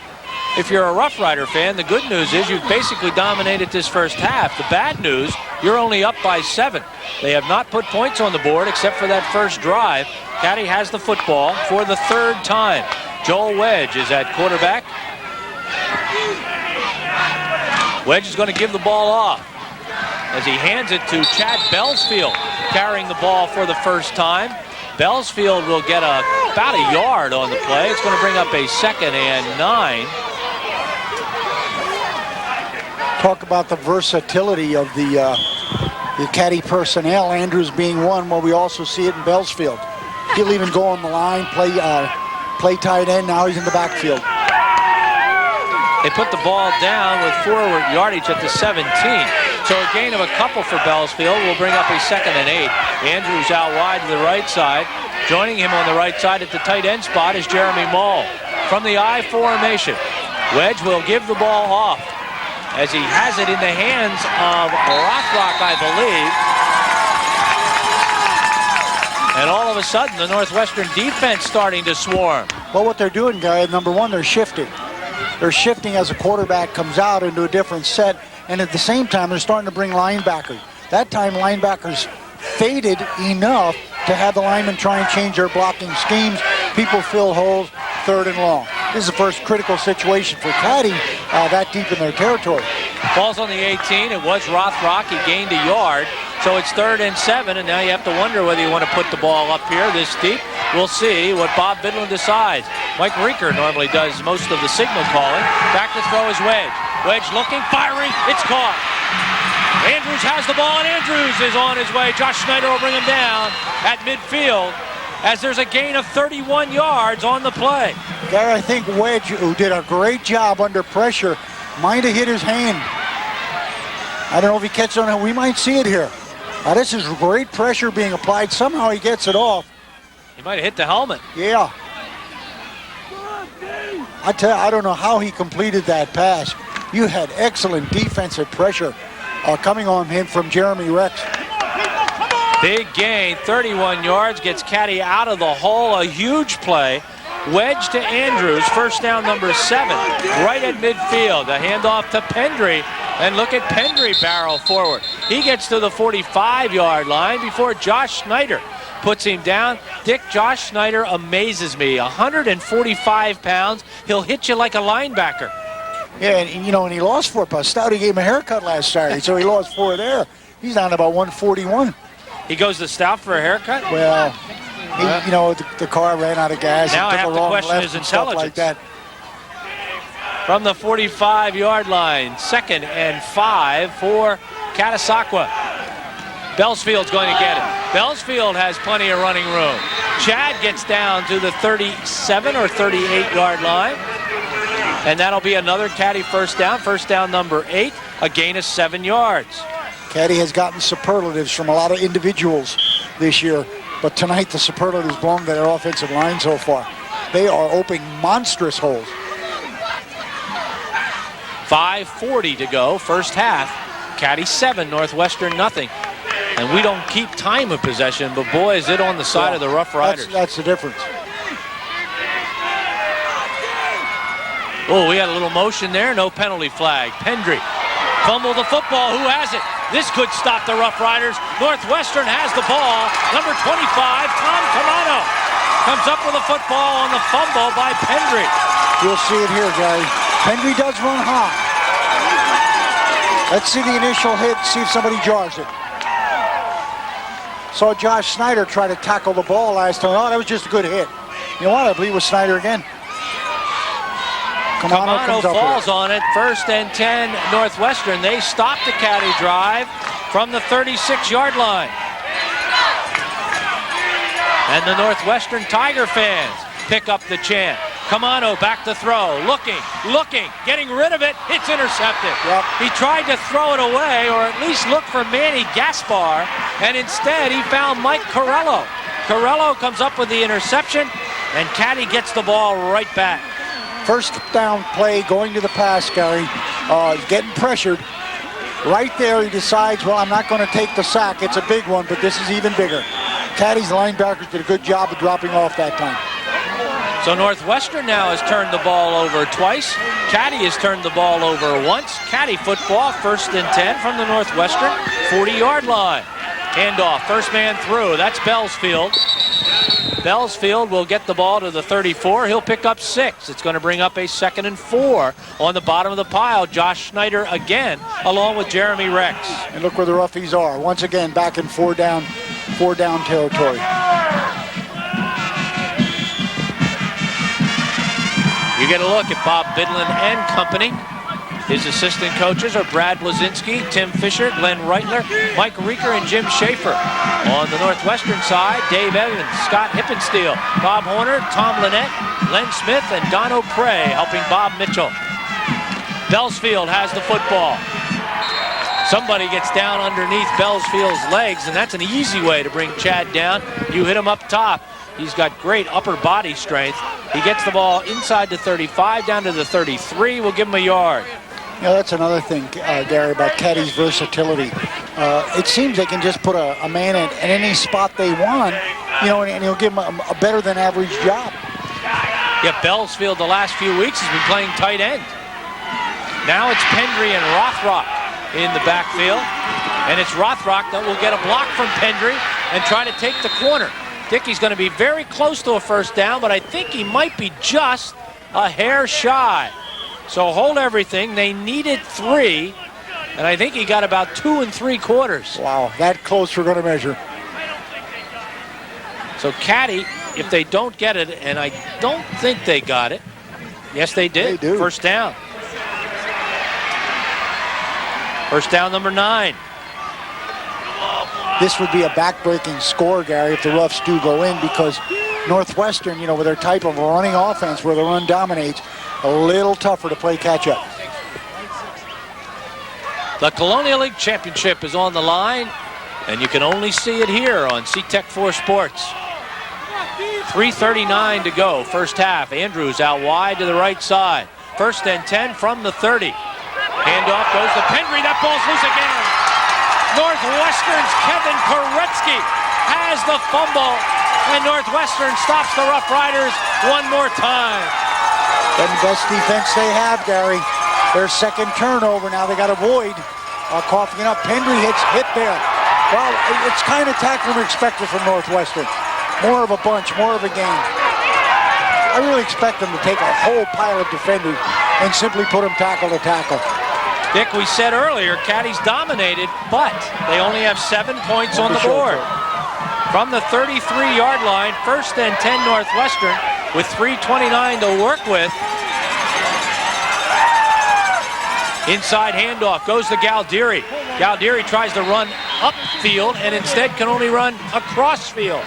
If you're a Rough Rider fan, the good news is you've basically dominated this first half. The bad news, you're only up by 7. They have not put points on the board except for that first drive. Caddy has the football for the 3rd time. Joel Wedge is at quarterback. Wedge is going to give the ball off as he hands it to Chad Belsfield, carrying the ball for the first time. Belsfield will get about a yard on the play. It's going to bring up a 2nd and 9. Talk about the versatility of the Caddy personnel, Andrews being one, where we also see it in Belsfield. He'll even go on the line, play tight end. Now he's in the backfield. They put the ball down with forward yardage at the 17. So a gain of a couple for Belsfield will bring up a 2nd and 8. Andrews out wide to the right side. Joining him on the right side at the tight end spot is Jeremy Mull. From the I formation, Wedge will give the ball off as he has it in the hands of Rothrock, I believe. And all of a sudden, the Northwestern defense starting to swarm. Well, what they're doing, guy, number one, they're shifting. They're shifting as a quarterback comes out into a different set, and at the same time, they're starting to bring linebackers. That time, linebackers faded enough to have the linemen try and change their blocking schemes. People fill holes, 3rd and long. This is the first critical situation for Caddy that deep in their territory. Ball's on the 18. It was Rothrock. He gained a yard. So it's 3rd and 7, and now you have to wonder whether you want to put the ball up here this deep. We'll see what Bob Bidlin decides. Mike Reeker normally does most of the signal calling. Back to throw is Wedge. Wedge looking, firing, it's caught. Andrews has the ball, and Andrews is on his way. Josh Schneider will bring him down at midfield as there's a gain of 31 yards on the play. There, I think Wedge, who did a great job under pressure, might have hit his hand. I don't know if he catches on it. We might see it here. Now, this is great pressure being applied. Somehow he gets it off. He might have hit the helmet. Yeah. I tell you, I don't know how he completed that pass. You had excellent defensive pressure coming on him from Jeremy Rex. Big gain, 31 yards, gets Caddy out of the hole. A huge play. Wedge to Andrews, 1st down number 7, right at midfield. A handoff to Pendry, and look at Pendry barrel forward. He gets to the 45-yard line before Josh Schneider puts him down. Dick, Josh Schneider amazes me. 145 pounds. He'll hit you like a linebacker. Yeah, and you know, and he lost 4 pounds. Stouty gave him a haircut last Saturday, so he lost 4 there. He's down about 141. He goes to Stout for a haircut? Well, you know, the car ran out of gas. Now I have to question his intelligence. Like that. From the 45-yard line, 2nd and 5 for Catasauqua. Belsfield's going to get it. Belsfield has plenty of running room. Chad gets down to the 37 or 38-yard line. And that'll be another Caddy 1st down number 8, a gain of 7 yards. Caddy has gotten superlatives from a lot of individuals this year, but tonight the superlatives belong to their offensive line so far. They are opening monstrous holes. 5:40 to go, first half. Caddy 7, Northwestern nothing. And we don't keep time of possession, but boy, is it on the side of the Rough Riders. That's the difference. Oh, we had a little motion there, no penalty flag. Pendry Fumble the football. Who has it? This could stop the Rough Riders. Northwestern has the ball. Number 25, Tom Camano, comes up with a football on the fumble by Pendry. You'll see it here, Gary. Pendry does run high. Let's see the initial hit, see if somebody jars it. Saw Josh Snyder try to tackle the ball last time. Oh, that was just a good hit. You know what? I believe it was Snyder again. Camano falls on it. 1st and 10, Northwestern. They stop the Caddy drive from the 36-yard line. And the Northwestern Tiger fans pick up the chant. Camano back to throw, looking, getting rid of it. It's intercepted. Yep. He tried to throw it away, or at least look for Manny Gaspar, and instead he found Mike Corello. Corello comes up with the interception, and Caddy gets the ball right back. First down play going to the pass, Gary. Getting pressured. Right there, he decides, well, I'm not going to take the sack. It's a big one, but this is even bigger. Caddy's linebackers did a good job of dropping off that time. So Northwestern now has turned the ball over twice. Caddy has turned the ball over once. Caddy football, 1st and 10 from the Northwestern 40-yard line. Handoff, first man through. That's Bellsfield. Bellsfield will get the ball to the 34. He'll pick up 6. It's going to bring up a 2nd and 4 on the bottom of the pile. Josh Schneider again, along with Jeremy Rex. And look where the Roughies are. Once again, back in four down territory. You get a look at Bob Bidlin and company. His assistant coaches are Brad Blazinski, Tim Fisher, Glenn Reitler, Mike Reeker, and Jim Schaefer. On the Northwestern side, Dave Evans, Scott Hippensteel, Bob Horner, Tom Lynette, Len Smith, and Don O'Prey helping Bob Mitchell. Bellsfield has the football. Somebody gets down underneath Bellsfield's legs, and that's an easy way to bring Chad down. You hit him up top. He's got great upper body strength. He gets the ball inside the 35, down to the 33. We'll give him a yard. You know, that's another thing, Gary, about Caddy's versatility. It seems they can just put a man in any spot they want, you know, and he'll give them a better than average job. Yeah, Bellsfield the last few weeks has been playing tight end. Now it's Pendry and Rothrock in the backfield. And it's Rothrock that will get a block from Pendry and try to take the corner. Dickey's going to be very close to a first down, but I think he might be just a hair shy. So hold everything. They needed 3, and I think he got about 2 3/4. Wow, that close we're going to measure. So Caddy, if they don't get it, and I don't think they got it. Yes, they did. They do. First down. First down, number 9. This would be a back-breaking score, Gary, if the Roughs do go in, because Northwestern, you know, with their type of running offense where the run dominates, a little tougher to play catch-up. The Colonial League Championship is on the line, and you can only see it here on CTEC4 Sports. 3:39 to go, first half. Andrews out wide to the right side. 1st and 10 from the 30. Handoff goes to Pendry. That ball's loose again. Northwestern's Kevin Koretsky has the fumble, and Northwestern stops the Rough Riders one more time. And the best defense they have, Gary. Their second turnover now. They got to avoid coughing it up. Pendry hit there. Well, it's kind of tackling expected from Northwestern. More of a bunch, more of a game. I really expect them to take a whole pile of defenders and simply put them tackle to tackle. Dick, we said earlier, Caddy's dominated, but they only have 7 points on the board. From the 33-yard line, 1st and 10 Northwestern with 3:29 to work with. Inside handoff goes to Galdieri. Galdieri tries to run upfield and instead can only run across field.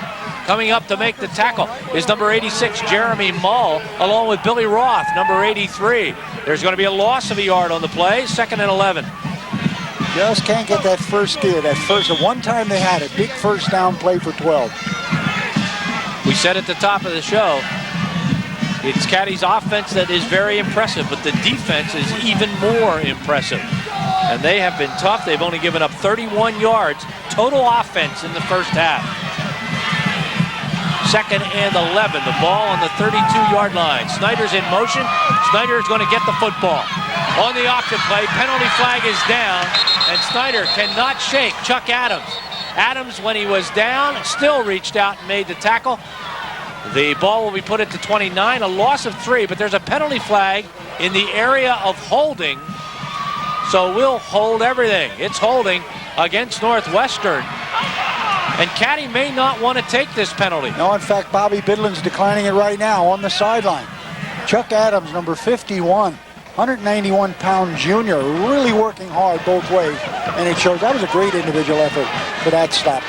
Coming up to make the tackle is number 86, Jeremy Mull, along with Billy Roth, number 83. There's going to be a loss of a yard on the play, 2nd and 11. Just can't get that first gear. That first, the one time they had it, big first down play for 12. We said at the top of the show, it's Caddy's offense that is very impressive, but the defense is even more impressive. And they have been tough. They've only given up 31 yards total offense in the first half. 2nd and 11. The ball on the 32-yard line. Snyder's in motion. Snyder is going to get the football. on the option play. Penalty flag is down, and Snyder cannot shake Chuck Adams. Adams, when he was down, still reached out and made the tackle. The ball will be put at the 29, a loss of 3, but there's a penalty flag in the area of holding, so we'll hold everything. It's holding against Northwestern, and Caddy may not want to take this penalty. No, in fact, Bobby Bidlin's declining it right now on the sideline. Chuck Adams, number 51, 191-pound junior, really working hard both ways, and it shows that was a great individual effort for that stop.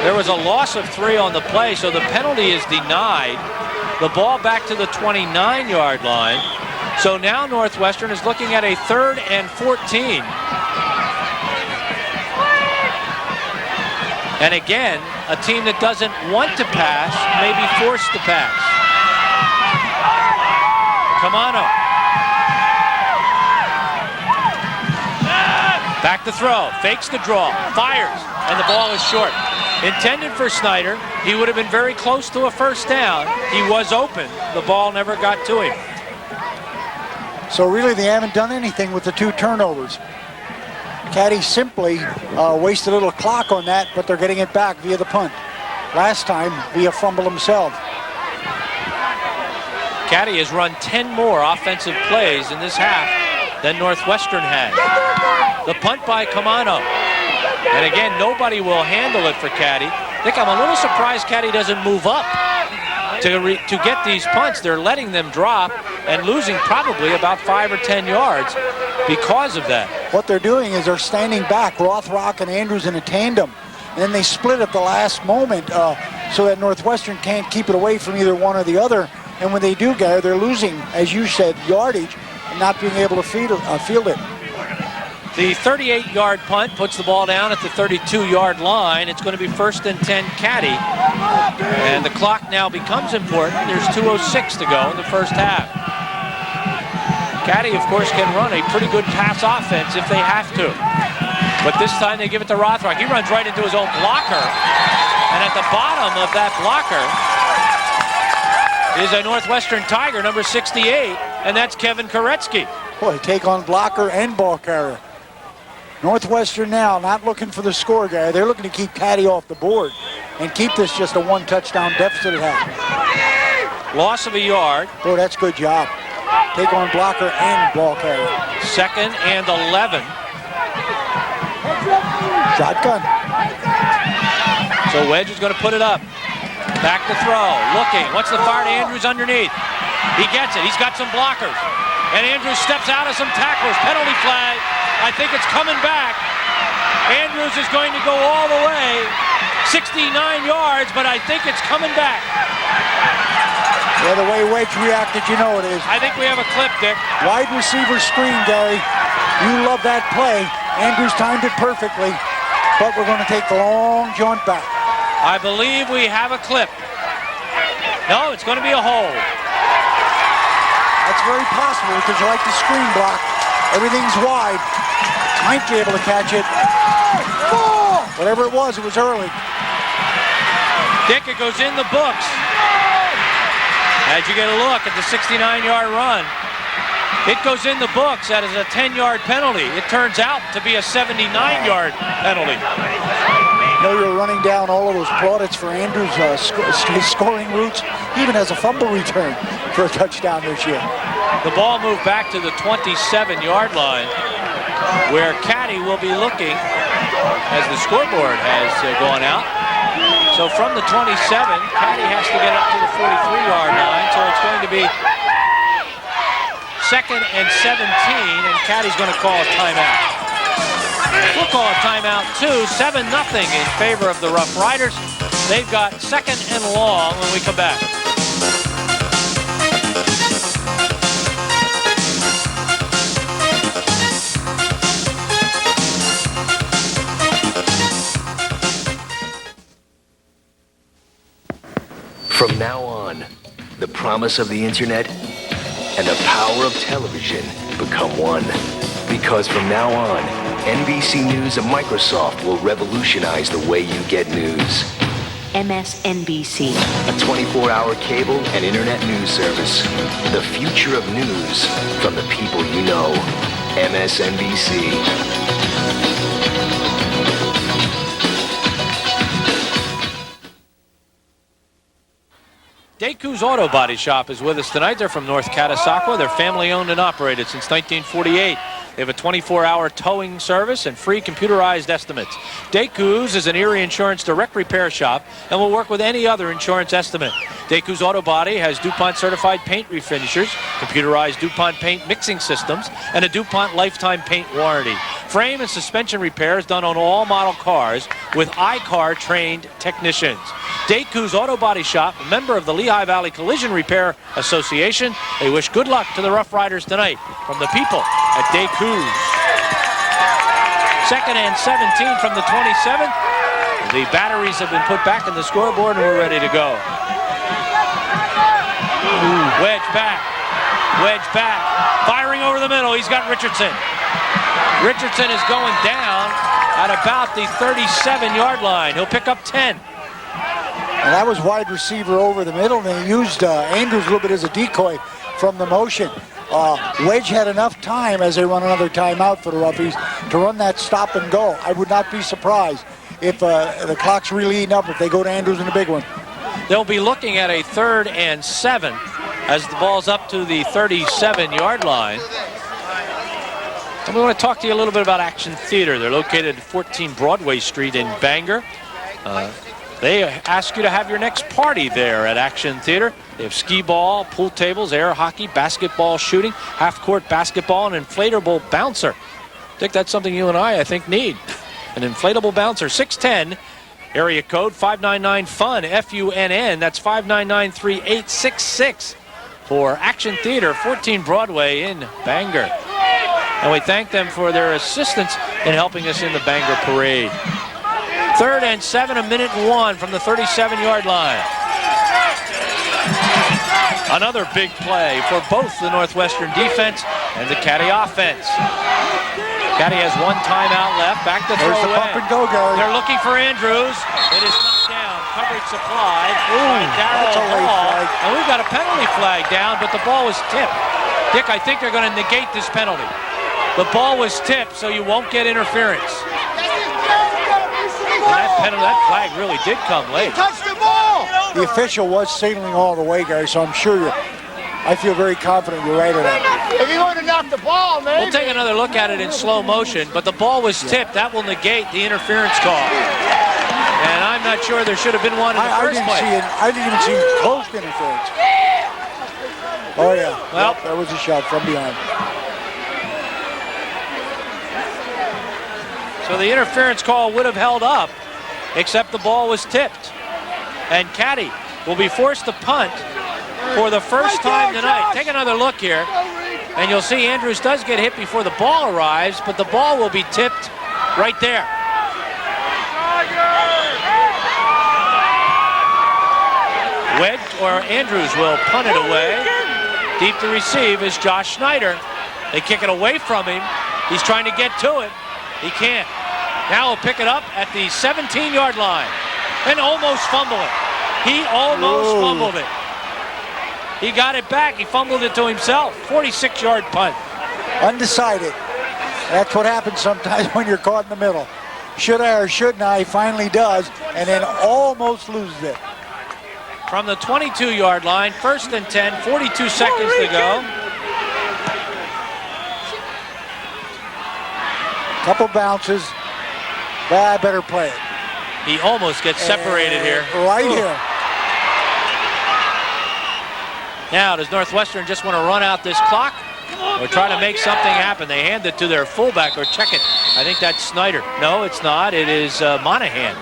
There was a loss of 3 on the play, so the penalty is denied. The ball back to the 29-yard line. So now Northwestern is looking at a 3rd and 14. And again, a team that doesn't want to pass may be forced to pass. Camano. Back to throw, fakes the draw, fires, and the ball is short. Intended for Snyder. He would have been very close to a first down. He was open. The ball never got to him. So really they haven't done anything with the 2 turnovers. Caddy simply wasted a little clock on that, but they're getting it back via the punt. Last time via fumble himself. Caddy has run 10 more offensive plays in this half than Northwestern has. The punt by Camano. And again, nobody will handle it for Caddy. Dick, I'm a little surprised Caddy doesn't move up to get these punts. They're letting them drop and losing probably about 5 or 10 yards because of that. What they're doing is they're standing back, Rothrock and Andrews in a tandem, and then they split at the last moment so that Northwestern can't keep it away from either one or the other. And when they do, Gary, they're losing, as you said, yardage and not being able to field it. The 38-yard punt puts the ball down at the 32-yard line. It's going to be 1st and 10 Caddy. And the clock now becomes important. There's 2:06 to go in the first half. Caddy, of course, can run a pretty good pass offense if they have to. But this time they give it to Rothrock. He runs right into his own blocker. And at the bottom of that blocker is a Northwestern Tiger, number 68, and that's Kevin Koretsky. Boy, take on blocker and ball carrier. Northwestern now not looking for the score, guy. They're looking to keep Caddy off the board and keep this just a 1-touchdown deficit at half. Loss of a yard. Boy, that's a good job. Take on blocker and ball carrier. 2nd and 11. Shotgun. So Wedge is going to put it up. Back to throw. Looking. What's the fire to Andrews underneath? He gets it. He's got some blockers. And Andrews steps out of some tacklers. Penalty flag. I think it's coming back. Andrews is going to go all the way. 69 yards, but I think it's coming back. Yeah, the way Wedge reacted, you know it is. I think we have a clip, Dick. Wide receiver screen, Gary. You love that play. Andrews timed it perfectly, but we're going to take the long jaunt back. I believe we have a clip. No, it's going to be a hold. That's very possible because you like the screen block. Everything's wide. Might be able to catch it. Oh! Whatever it was early. Dick, it goes in the books. As you get a look at the 69-yard run, it goes in the books. That is a 10-yard penalty. It turns out to be a 79-yard penalty. You know, you're running down all of those plaudits for Andrews' his scoring routes. He even has a fumble return for a touchdown this year. The ball moved back to the 27-yard line, where Caddy will be looking as the scoreboard has gone out. So from the 27, Caddy has to get up to the 43-yard line, so it's going to be 2nd and 17, and Caddy's going to call a timeout. We'll call a timeout too. 7-0 in favor of the Rough Riders. They've got 2nd and long when we come back. From now on, the promise of the internet and the power of television become one. Because from now on, NBC News and Microsoft will revolutionize the way you get news. MSNBC. A 24-hour cable and internet news service. The future of news from the people you know. MSNBC. Deku's Auto Body Shop is with us tonight. They're from North Catasauqua. They're family owned and operated since 1948. They have a 24-hour towing service and free computerized estimates. Deku's is an Erie Insurance direct repair shop and will work with any other insurance estimate. Deku's Auto Body has DuPont certified paint refinishers, computerized DuPont paint mixing systems, and a DuPont lifetime paint warranty. Frame and suspension repairs done on all model cars with iCar trained technicians. Deku's Auto Body Shop, a member of the Lehigh Valley Collision Repair Association. They wish good luck to the Rough Riders tonight from the people at Deku's. 2nd and 17 from the 27. The batteries have been put back in the scoreboard and we're ready to go. Wedge back. Wedge back. Firing over the middle. He's got Richardson. Richardson is going down at about the 37-yard line. He'll pick up 10. And that was wide receiver over the middle, and he used Andrews a little bit as a decoy from the motion. Wedge had enough time as they run another timeout for the Roughies to run that stop and go. I would not be surprised if the clock's really eating up if they go to Andrews in the big one. They'll be looking at a 3rd and 7 as the ball's up to the 37-yard line. And we want to talk to you a little bit about Action Theater. They're located at 14 Broadway Street in Bangor. They ask you to have your next party there at Action Theater. They have skee ball, pool tables, air hockey, basketball shooting, half-court basketball, and inflatable bouncer. Dick, that's something you and I think, need. An inflatable bouncer. 610, area code 599-FUN, F-U-N-N. That's 599-3866 for Action Theater, 14 Broadway in Bangor. And we thank them for their assistance in helping us in the Bangor Parade. 3rd and 7, 1:01 from the 37-yard line. Another big play for both the Northwestern defense and the Caddy offense. Caddy has one timeout left. Back to throw There's the away. pump and go, Gary. They're looking for Andrews. It is knocked down. Coverage supplied by that's a Darrell late Hall. flag. And we've got a penalty flag down, but the ball was tipped. Dick, I think they're going to negate this penalty. The ball was tipped, so you won't get interference. And that flag really did come late. Touch the ball! The official was signaling all the way, Gary, so I'm sure I feel very confident you're right at that. If you want to knock the ball, man. We'll take another look at it in slow motion, but the ball was tipped. That will negate the interference call. And I'm not sure there should have been one in the first place. I didn't even see close interference. Oh, yeah. Well, that was a shot from behind. So the interference call would have held up, except the ball was tipped. And Caddy will be forced to punt for the first time tonight. Take another look here, and you'll see Andrews does get hit before the ball arrives, but the ball will be tipped right there. Wedge, or Andrews will punt it away. Deep to receive is Josh Schneider. They kick it away from him. He's trying to get to it. He can't. Now he'll pick it up at the 17-yard line and almost fumble it. He almost fumbled it. He got it back. He fumbled it to himself. 46-yard punt. Undecided. That's what happens sometimes when you're caught in the middle. Should I or shouldn't I? He finally does, and then almost loses it. From the 22-yard line, 1st and 10, 42 seconds to go. Couple bounces. I better play it. He almost gets separated here. Right here. Now, does Northwestern just want to run out this clock or try to make something happen? They hand it to their fullback, or check it. I think that's Snyder. No, it's not. It is Monahan.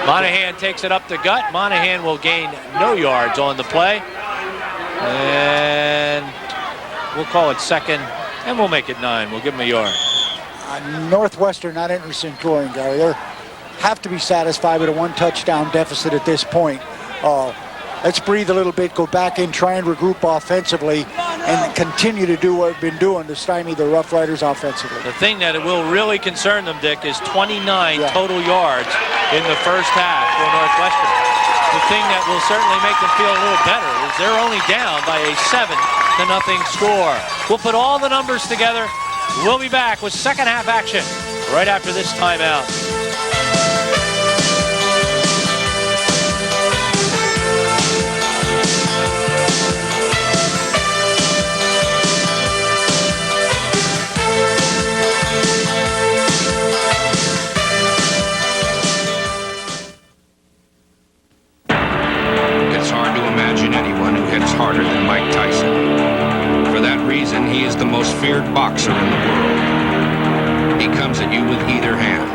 Monahan takes it up the gut. Monahan will gain no yards on the play. And we'll call it 2nd, and we'll make it 9. We'll give him a yard. Northwestern not interested in scoring, Gary. They have to be satisfied with a 1-touchdown deficit at this point. Let's breathe a little bit, go back in, try and regroup offensively, and continue to do what we've been doing to stymie the Rough Riders offensively. The thing that will really concern them, Dick, is 29 total yards in the first half for Northwestern. The thing that will certainly make them feel a little better is they're only down by a 7-0 score. We'll put all the numbers together. We'll be back with second half action right after this timeout. It's hard to imagine anyone who hits harder than Mike Tyson. For that reason, he is the most feared boxer in the world. He comes at you with either hand.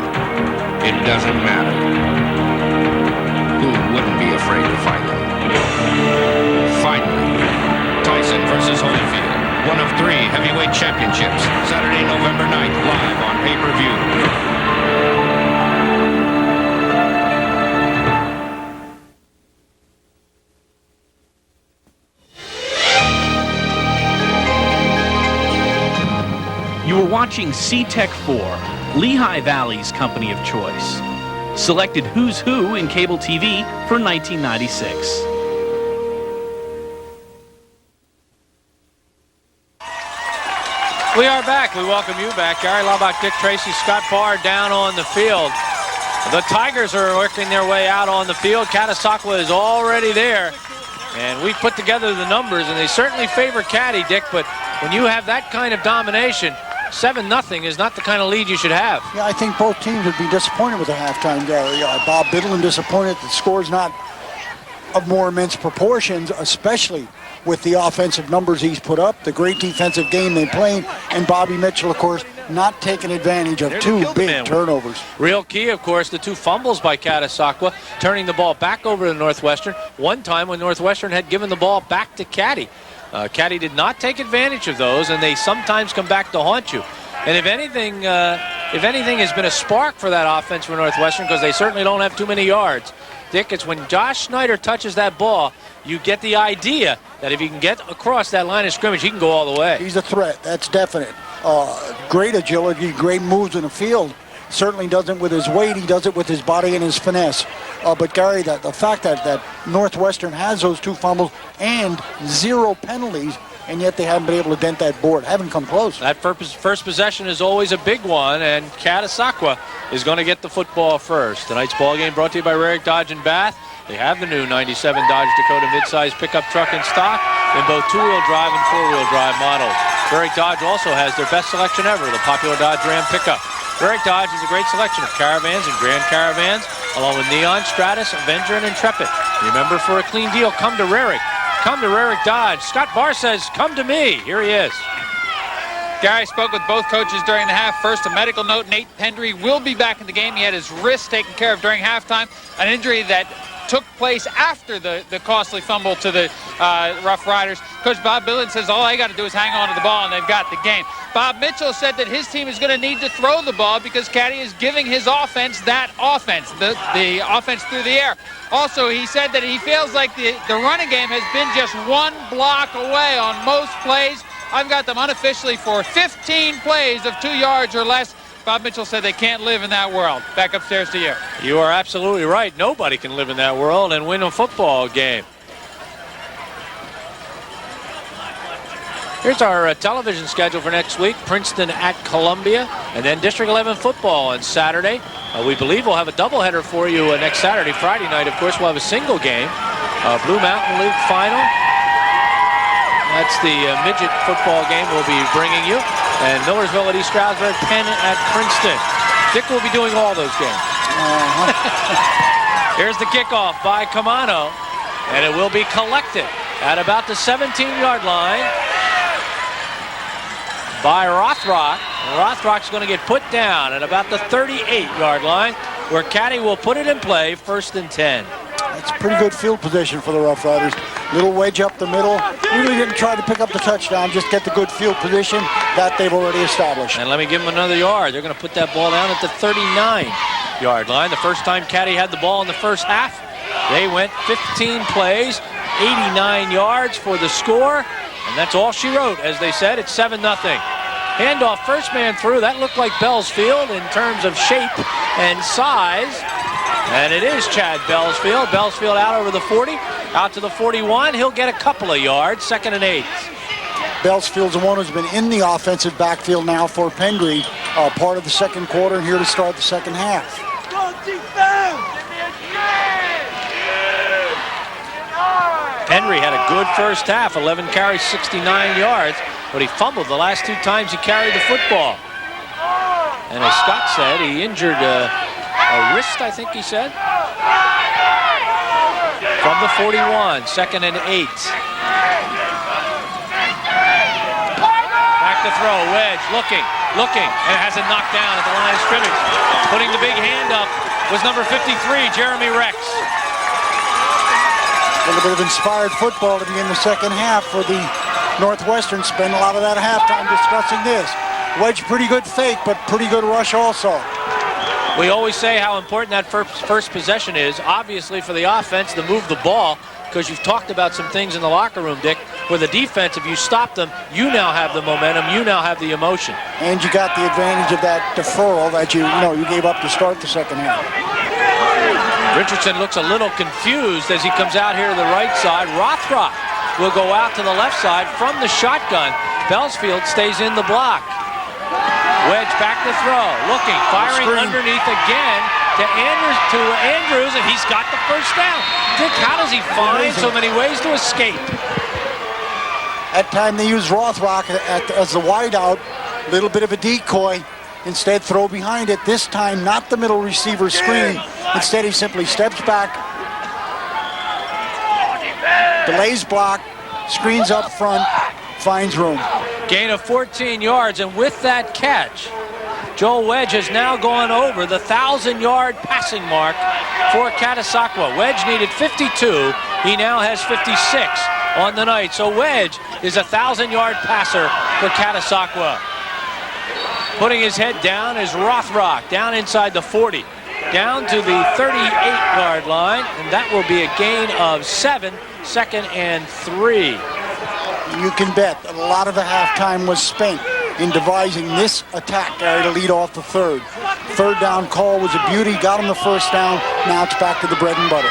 It doesn't matter. Who wouldn't be afraid to fight him? Finally, Tyson versus Holyfield. One of 3 heavyweight championships. Saturday, November 9th, live on pay-per-view. You were watching CTEC4, Lehigh Valley's company of choice. Selected Who's Who in cable TV for 1996. We are back. We welcome you back. Gary Laubach, Dick Tracy, Scott Barr down on the field. The Tigers are working their way out on the field. Catasauqua is already there. And we put together the numbers, and they certainly favor Caddy, Dick, but when you have that kind of domination, 7-0 is not the kind of lead you should have. Yeah, I think both teams would be disappointed with the halftime, Gary. Bob Biddleman disappointed the score's not of more immense proportions, especially with the offensive numbers he's put up, the great defensive game they played, and Bobby Mitchell, of course, not taking advantage of 2 big turnovers. Real key, of course, the 2 fumbles by Catasauqua, turning the ball back over to Northwestern. One time when Northwestern had given the ball back to Caddy. Caddy did not take advantage of those, and they sometimes come back to haunt you. And if anything has been a spark for that offense for Northwestern, because they certainly don't have too many yards, Dick, it's when Josh Snyder touches that ball, you get the idea that if he can get across that line of scrimmage, he can go all the way. He's a threat, that's definite. Great agility, great moves in the field. Certainly does it with his weight, he does it with his body and his finesse. But Gary, the fact that Northwestern has those 2 fumbles and 0 penalties, and yet they haven't been able to dent that board, haven't come close. That first possession is always a big one, and Catasauqua is going to get the football first. Tonight's ball game brought to you by Rarick Dodge and Bath. They have the new 97 Dodge Dakota midsize pickup truck in stock in both 2-wheel drive and 4-wheel drive models. Rarick Dodge also has their best selection ever, the popular Dodge Ram pickup. Rarick Dodge is a great selection of caravans and grand caravans, along with Neon, Stratus, Avenger, and Intrepid. Remember, for a clean deal, come to Rarick. Come to Rarick Dodge. Scott Barr says, come to me. Here he is. Gary spoke with both coaches during the half. First, a medical note. Nate Hendry will be back in the game. He had his wrist taken care of during halftime, an injury that took place after the costly fumble to the Rough Riders. Coach Bob Billin says all they got to do is hang on to the ball, and they've got the game. Bob Mitchell said that his team is going to need to throw the ball because Caddy is giving his offense that offense, the offense through the air. Also, he said that he feels like the running game has been just 1 block away on most plays. I've got them unofficially for 15 plays of 2 yards or less. Bob Mitchell said they can't live in that world. Back upstairs to you. You are absolutely right. Nobody can live in that world and win a football game. Here's our television schedule for next week. Princeton at Columbia, and then District 11 football on Saturday. We believe we'll have a doubleheader for you next Saturday. Friday night, of course, we'll have a single game. Blue Mountain League final. That's the midget football game we'll be bringing you. And Millersville at East Stroudsburg, Penn at Princeton. Dick will be doing all those games. Here's the kickoff by Camano, and it will be collected at about the 17-yard line by Rothrock. And Rothrock's going to get put down at about the 38-yard line, where Caddy will put it in play, 1st and 10. That's a pretty good field position for the Rough Riders. Little wedge up the middle. Really didn't try to pick up the touchdown, just get the good field position that they've already established. And let me give them another yard. They're going to put that ball down at the 39-yard line. The first time Caddy had the ball in the first half, they went 15 plays, 89 yards for the score. And that's all she wrote. As they said, it's 7-0. Handoff, first man through. That looked like Bell's Field in terms of shape and size. And it is Chad Belsfield. Belsfield out over the 40, out to the 41. He'll get a couple of yards, 2nd and 8. Belsfield's the one who's been in the offensive backfield now for Pendry, part of the second quarter and here to start the second half. Henry had a good first half, 11 carries, 69 yards, but he fumbled the last 2 times he carried the football. And as Scott said, he injured a wrist, I think he said. From the 41, 2nd and 8. Back to throw, Wedge, looking, and has it knocked down at the line of scrimmage. Putting the big hand up was number 53, Jeremy Rex. A little bit of inspired football to begin the second half for the Northwestern. Spend a lot of that halftime discussing this. Wedge, pretty good fake, but pretty good rush also. We always say how important that first possession is, obviously for the offense to move the ball, because you've talked about some things in the locker room, Dick, where the defense, if you stop them, you now have the momentum, you now have the emotion. And you got the advantage of that deferral that you gave up to start the second half. Richardson looks a little confused as he comes out here to the right side. Rothrock will go out to the left side from the shotgun. Belsfield stays in the block. Wedge back to throw, looking, firing underneath again to Andrews, and he's got the first down. Dick, how does he find so many ways to escape? That time they used Rothrock as the wideout, a little bit of a decoy. Instead, throw behind it. This time, not the middle receiver screen. Instead, he simply steps back, delays block, screens up front, finds room. Gain of 14 yards, and with that catch, Joel Wedge has now gone over the 1,000-yard passing mark for Catasauqua. Wedge needed 52. He now has 56 on the night. So Wedge is a 1,000-yard passer for Catasauqua. Putting his head down is Rothrock, down inside the 40, down to the 38-yard line, and that will be a gain of 7, 2nd and 3. You can bet that a lot of the halftime was spent in devising this attack area to lead off the third. Third down call was a beauty, got him the first down, now it's back to the bread and butter.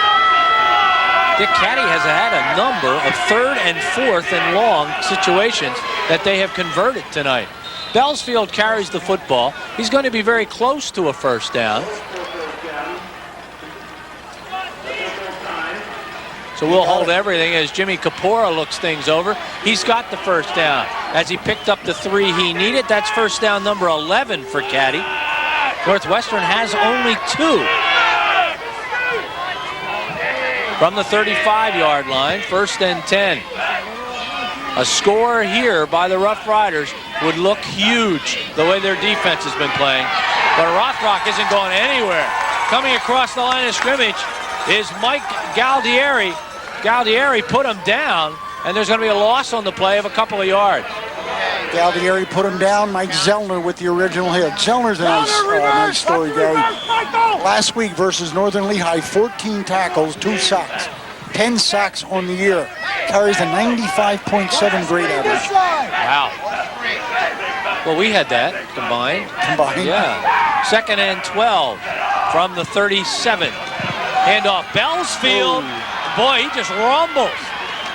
Dick Caddy has had a number of 3rd and 4th and long situations that they have converted tonight. Belsfield carries the football. He's going to be very close to a first down. So we'll hold everything as Jimmy Kapora looks things over. He's got the first down. As he picked up the 3 he needed, that's first down number 11 for Caddy. Northwestern has only 2. From the 35-yard line, 1st and 10. A score here by the Rough Riders would look huge the way their defense has been playing. But Rothrock isn't going anywhere. Coming across the line of scrimmage is Mike Galdieri. Galdieri put him down, and there's going to be a loss on the play of a couple of yards. Galdieri put him down. Mike Zellner with the original hit. Zellner's a nice story, Gary. Last week versus Northern Lehigh, 14 tackles, 2 sacks. 10 sacks on the year. Carries a 95.7 grade average. Wow. Well, we had that combined. Yeah. 2nd and 12 from the 37. Handoff. Belsfield. Boy, he just rumbles.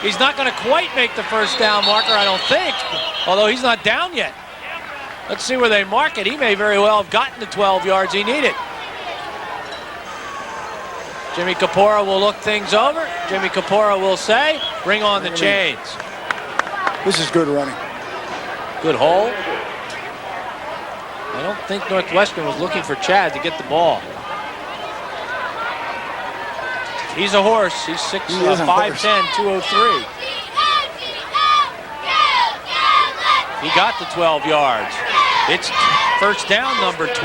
He's not going to quite make the first down marker, I don't think. Although he's not down yet. Let's see where they mark it. He may very well have gotten the 12 yards he needed. Jimmy Kapora will look things over. Jimmy Kapora will say, bring on the chains. This is good running. Good hole. I don't think Northwestern was looking for Chad to get the ball. He's a horse. He's 5'10", 203. He got the 12 yards. It's first down number 12.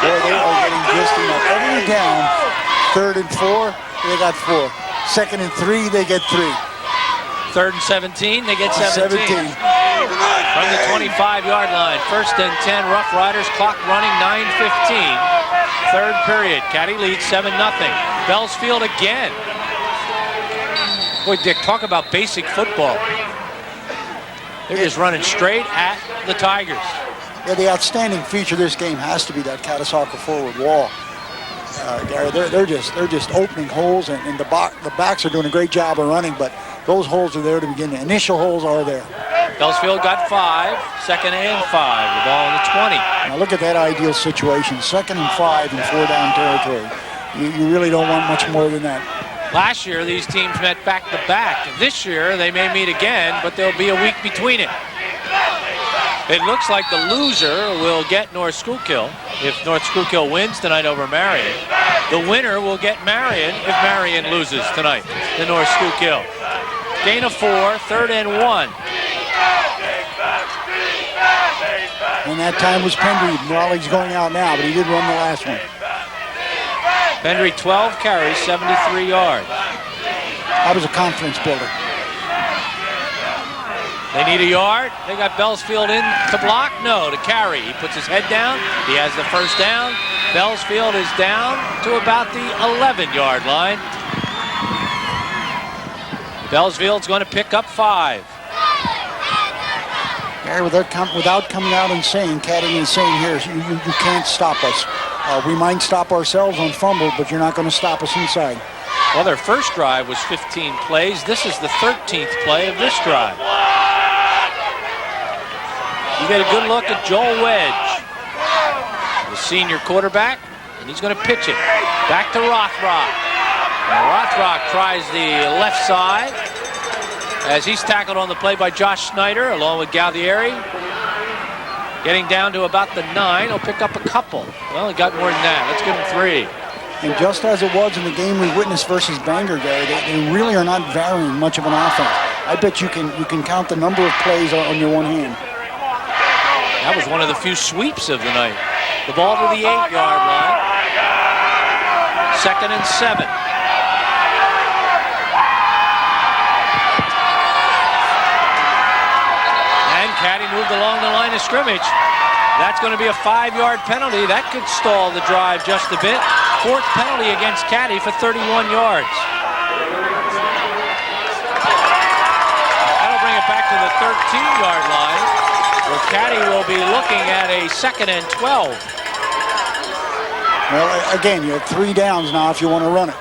Boy, they are getting just enough. Every down, 3rd and 4, they got 4. 2nd and 3, they get 3. 3rd and 17, they get 17. From the 25-yard line, 1st and 10, Rough Riders, clock running, 9:15. 3rd period, Caddy leads 7-0. Belsfield again. Boy, Dick, talk about basic football. They're just running straight at the Tigers. Yeah, the outstanding feature of this game has to be that Catasauqua forward wall. Gary, they're just opening holes, and the backs are doing a great job of running, but those holes are there to begin. The initial holes are there. Bellsfield got 5, second and 5. The ball on the 20. Now look at that ideal situation. 2nd and 5 in 4-down territory. You really don't want much more than that. Last year, these teams met back-to-back. This year, they may meet again, but there'll be a week between it. It looks like the loser will get North Schuylkill if North Schuylkill wins tonight over Marion. The winner will get Marion if Marion loses tonight to North Schuylkill. Gain of 4, 3rd and 1. And that time was Pendry. Raleigh's going out now, but he did run the last one. Pendry 12 carries, 73 yards. That was a confidence builder. They need a yard. They got Bellsfield in to block. No, to carry. He puts his head down. He has the first down. Bellsfield is down to about the 11-yard line. Bellsfield's going to pick up 5. Gary, without coming out and saying, Caddy is saying here, you can't stop us. We might stop ourselves on fumble, but you're not going to stop us inside. Well, their first drive was 15 plays. This is the 13th play of this drive. You get a good look at Joel Wedge, the senior quarterback, and he's going to pitch it back to Rothrock. And Rothrock tries the left side as he's tackled on the play by Josh Snyder along with Galdieri. Getting down to about the 9. He'll pick up a couple. Well, he got more than that. Let's give him 3. And just as it was in the game we witnessed versus Bangor, Gary, they really are not varying much of an offense. I bet you can count the number of plays on your one hand. That was one of the few sweeps of the night. The ball to the 8-yard line. 2nd and 7. And Caddy moved along the line of scrimmage. That's going to be a 5-yard penalty. That could stall the drive just a bit. 4th penalty against Caddy for 31 yards. That'll bring it back to the 13-yard line, where Caddy will be looking at a 2nd and 12. Well, again, you have 3 downs now if you want to run it.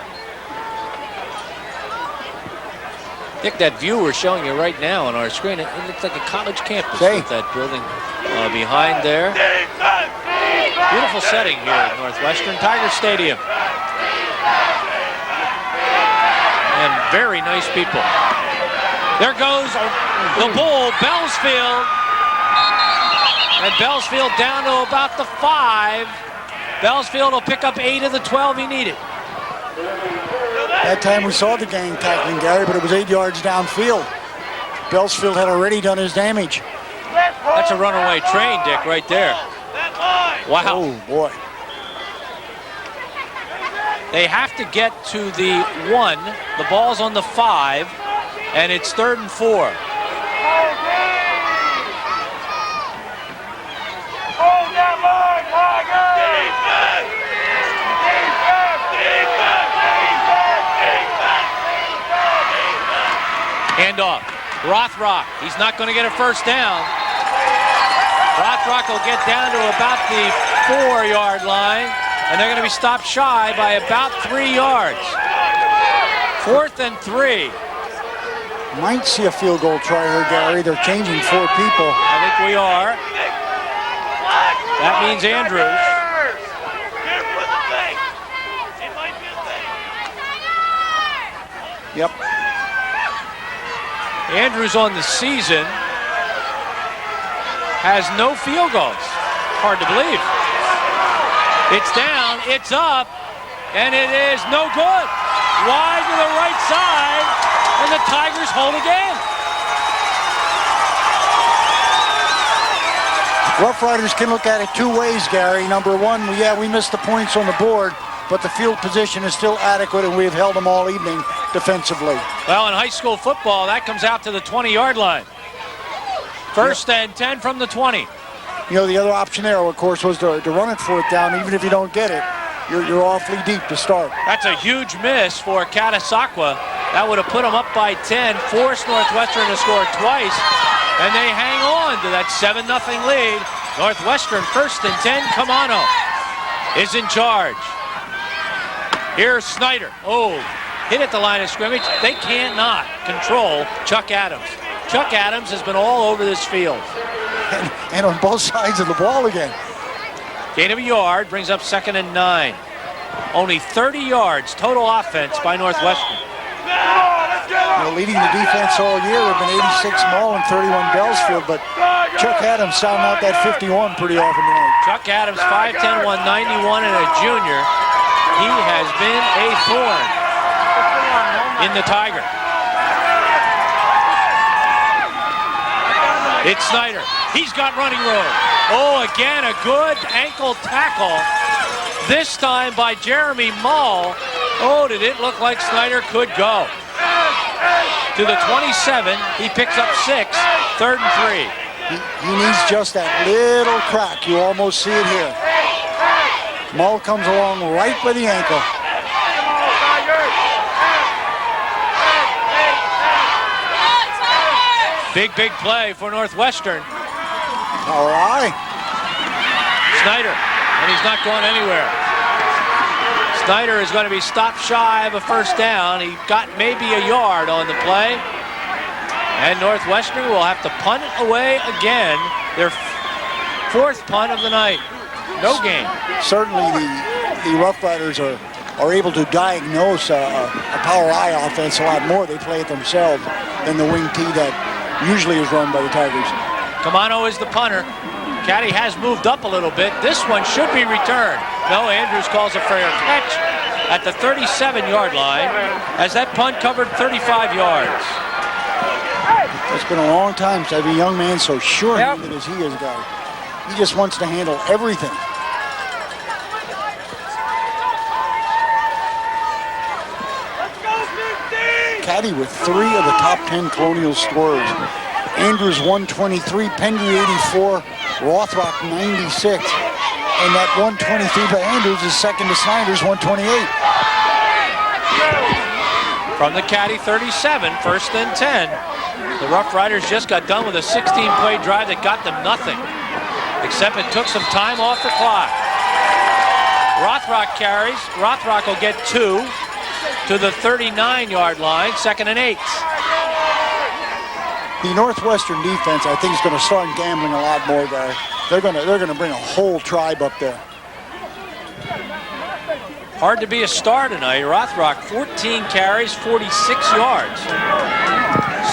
Dick, that view we're showing you right now on our screen, it looks like a college campus with that building behind there. Beautiful setting here at Northwestern Tiger Stadium. And very nice people. There goes the bull, Bellsfield. And Bellsfield down to about the 5. Bellsfield will pick up 8 of the 12 he needed. That time we saw the gang tackling, Gary, but it was 8 yards downfield. Bellsfield had already done his damage. That's a runaway train, Dick, right there. Wow. Oh, boy. They have to get to the 1. The ball's on the 5, and it's 3rd and 4. Handoff. Rothrock. He's not going to get a first down. Rothrock will get down to about the 4-yard line, and they're going to be stopped shy by about 3 yards. 4th and 3. Might see a field goal try here, Gary. They're changing 4 people. I think we are. That means Andrews. Yep. Andrews on the season has no field goals. Hard to believe. It's down, it's up, and it is no good. Wide to the right side, and the Tigers hold again. Rough Riders can look at it 2 ways, Gary. Number 1, we missed the points on the board, but the field position is still adequate, and we have held them all evening defensively. Well, in high school football, that comes out to the 20-yard line. 1st and 10 from the 20. You know, the other option there, of course, was to run it 4th down. Even if you don't get it, you're awfully deep to start. That's a huge miss for Catasauqua. That would have put them up by 10, forced Northwestern to score twice, and they hang on to that 7-0 lead Northwestern 1st and 10. Camano is in charge. Here's Snyder. Oh, hit at the line of scrimmage. They cannot control Chuck Adams. Chuck Adams has been all over this field. And on both sides of the ball again. Gain of a yard brings up 2nd and 9. Only 30 yards total offense by Northwestern. Leading the defense all year, they've been 86 Mall and 31 Bellsfield, but Chuck Adams sounding out that 51 pretty often tonight. Chuck Adams, 5'10", 191, and a junior. He has been a thorn in the Tiger. It's Snyder. He's got running room. Oh, again, a good ankle tackle. This time by Jeremy Mull. Oh, did it look like Snyder could go. To the 27, he picks up 6, 3rd and 3. He needs just that little crack. You almost see it here. Mull comes along right by the ankle. Big play for Northwestern. All right. Snyder, and he's not going anywhere. Snyder is going to be stopped shy of a 1st down. He got maybe a yard on the play. And Northwestern will have to punt it away again. Their 4th punt of the night. No gain. Certainly the Rough Riders are able to diagnose a power I offense a lot more. They play it themselves than the wing T that usually is run by the Tigers. Camano is the punter. Caddy has moved up a little bit. This one should be returned. No, Andrews calls a fair catch at the 37-yard line as that punt covered 35 yards. It's been a long time since I've a young man so sure-handed as he is, guy. He just wants to handle everything. Caddy with 3 of the top 10 Colonial scorers. Andrews 123, Pendry 84, Rothrock 96. And that 123 by Andrews is second to Snyder's 128. From the Caddy 37, 1st and 10. The Rough Riders just got done with a 16-play drive that got them nothing, except it took some time off the clock. Rothrock carries. Rothrock will get 2 to the 39-yard line, 2nd and 8. The Northwestern defense, I think, is going to start gambling a lot more, guy. They're going to bring a whole tribe up there. Hard to be a star tonight. Rothrock, 14 carries, 46 yards.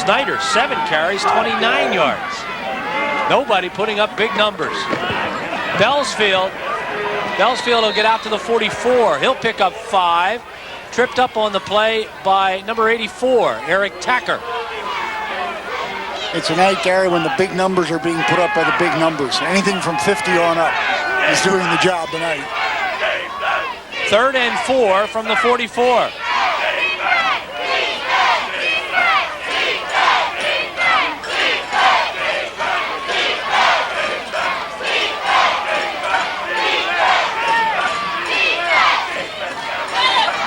Snyder, 7 carries, 29 yards. Nobody putting up big numbers. Bellsfield will get out to the 44. He'll pick up 5. Tripped up on the play by number 84, Eric Tacker. It's a night, Gary, when the big numbers are being put up by the big numbers. Anything from 50 on up is doing the job tonight. 3rd and 4 from the 44.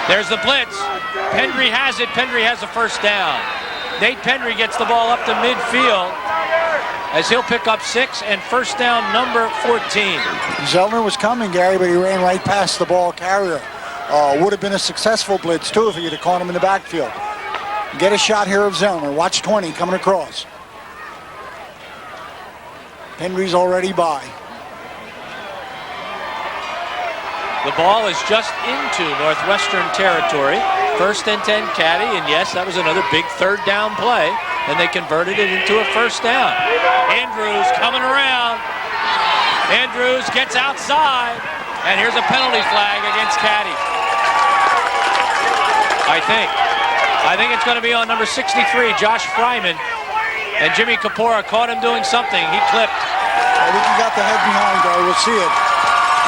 There's the blitz. Pendry has it. Pendry has a 1st down. Nate Pendry gets the ball up to midfield as he'll pick up 6 and 1st down number 14. Zellner was coming, Gary, but he ran right past the ball carrier. Would have been a successful blitz, too, if he had caught him in the backfield. Get a shot here of Zellner. Watch 20 coming across. Pendry's already by. The ball is just into Northwestern territory. 1st and 10 Caddy, and yes, that was another big 3rd down play, and they converted it into a 1st down. Andrews coming around. Andrews gets outside, and here's a penalty flag against Caddy. I think it's going to be on number 63, Josh Fryman, and Jimmy Kapora caught him doing something. He clipped. I think he got the head behind, Gary. We'll see it.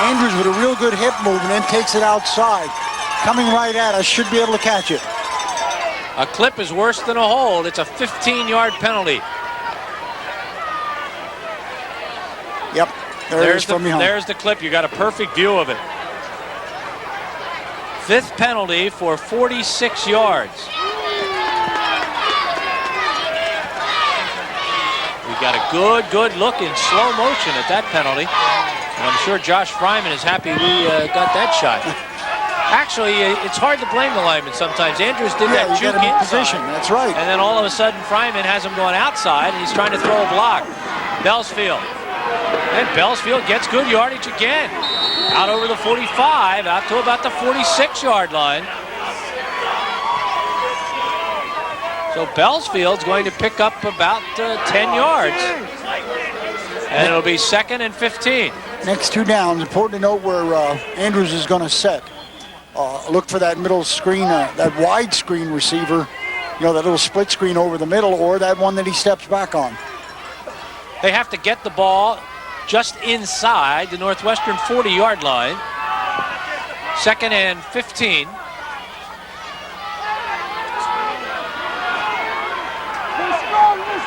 Andrews with a real good hip movement, then takes it outside. Coming right at us, should be able to catch it. A clip is worse than a hold. It's a 15-yard penalty. Yep, there it is from behind. There's the clip. You got a perfect view of it. 5th penalty for 46 yards. We got a good look in slow motion at that penalty. And I'm sure Josh Fryman is happy we got that shot. Actually, it's hard to blame the lineman sometimes. Andrews did that juke inside. Position. That's right. And then all of a sudden, Fryman has him going outside, and he's trying to throw a block. Bellsfield. And Bellsfield gets good yardage again. Out over the 45, out to about the 46-yard line. So Bellsfield's going to pick up about 10 yards. And it'll be 2nd and 15. Next 2 downs. Important to note where Andrews is going to set. Look for that middle screen, that wide screen receiver. You know, that little split screen over the middle, or that one that he steps back on. They have to get the ball just inside the Northwestern 40-yard line. 2nd and 15.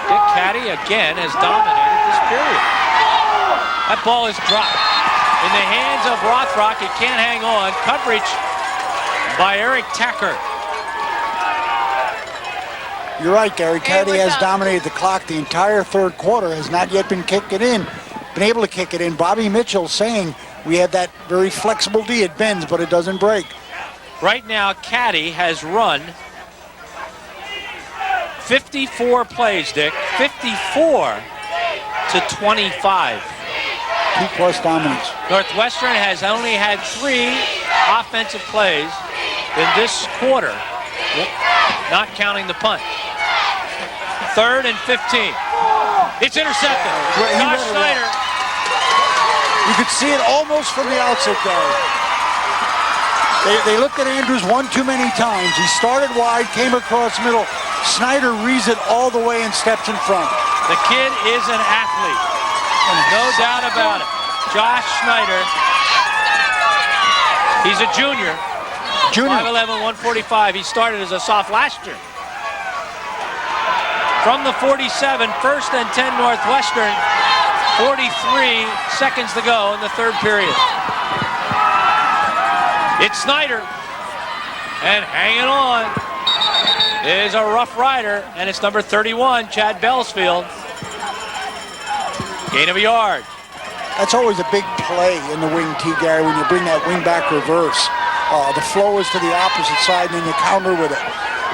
Dick Caddy again has dominated this period. That ball is dropped in the hands of Rothrock. He can't hang on. Coverage by Eric Tacker. You're right, Gary. Caddy has dominated the clock the entire 3rd quarter, has not yet been able to kick it in. Bobby Mitchell saying we had that very flexible D. It bends, but it doesn't break. Right now, Caddy has run 54 plays, Dick. 54 to 25. 2+ dominance. Northwestern has only had 3 offensive plays in this quarter, not counting the punt. 3rd and 15. It's intercepted. Josh Snyder. You could see it almost from the outset there. They looked at Andrews one too many times. He started wide, came across middle. Snyder reads it all the way and steps in front. The kid is an athlete. No doubt about it. Josh Snyder. He's a junior. 5'11", 145. He started as a soft last year. From the 47, 1st and 10 Northwestern. 43 seconds to go in the 3rd period. It's Snyder. And hanging on is a Rough Rider, and it's number 31, Chad Bellsfield. Gain of a yard. That's always a big play in the wing T, Gary, when you bring that wing back reverse. The flow is to the opposite side, and then you counter with it.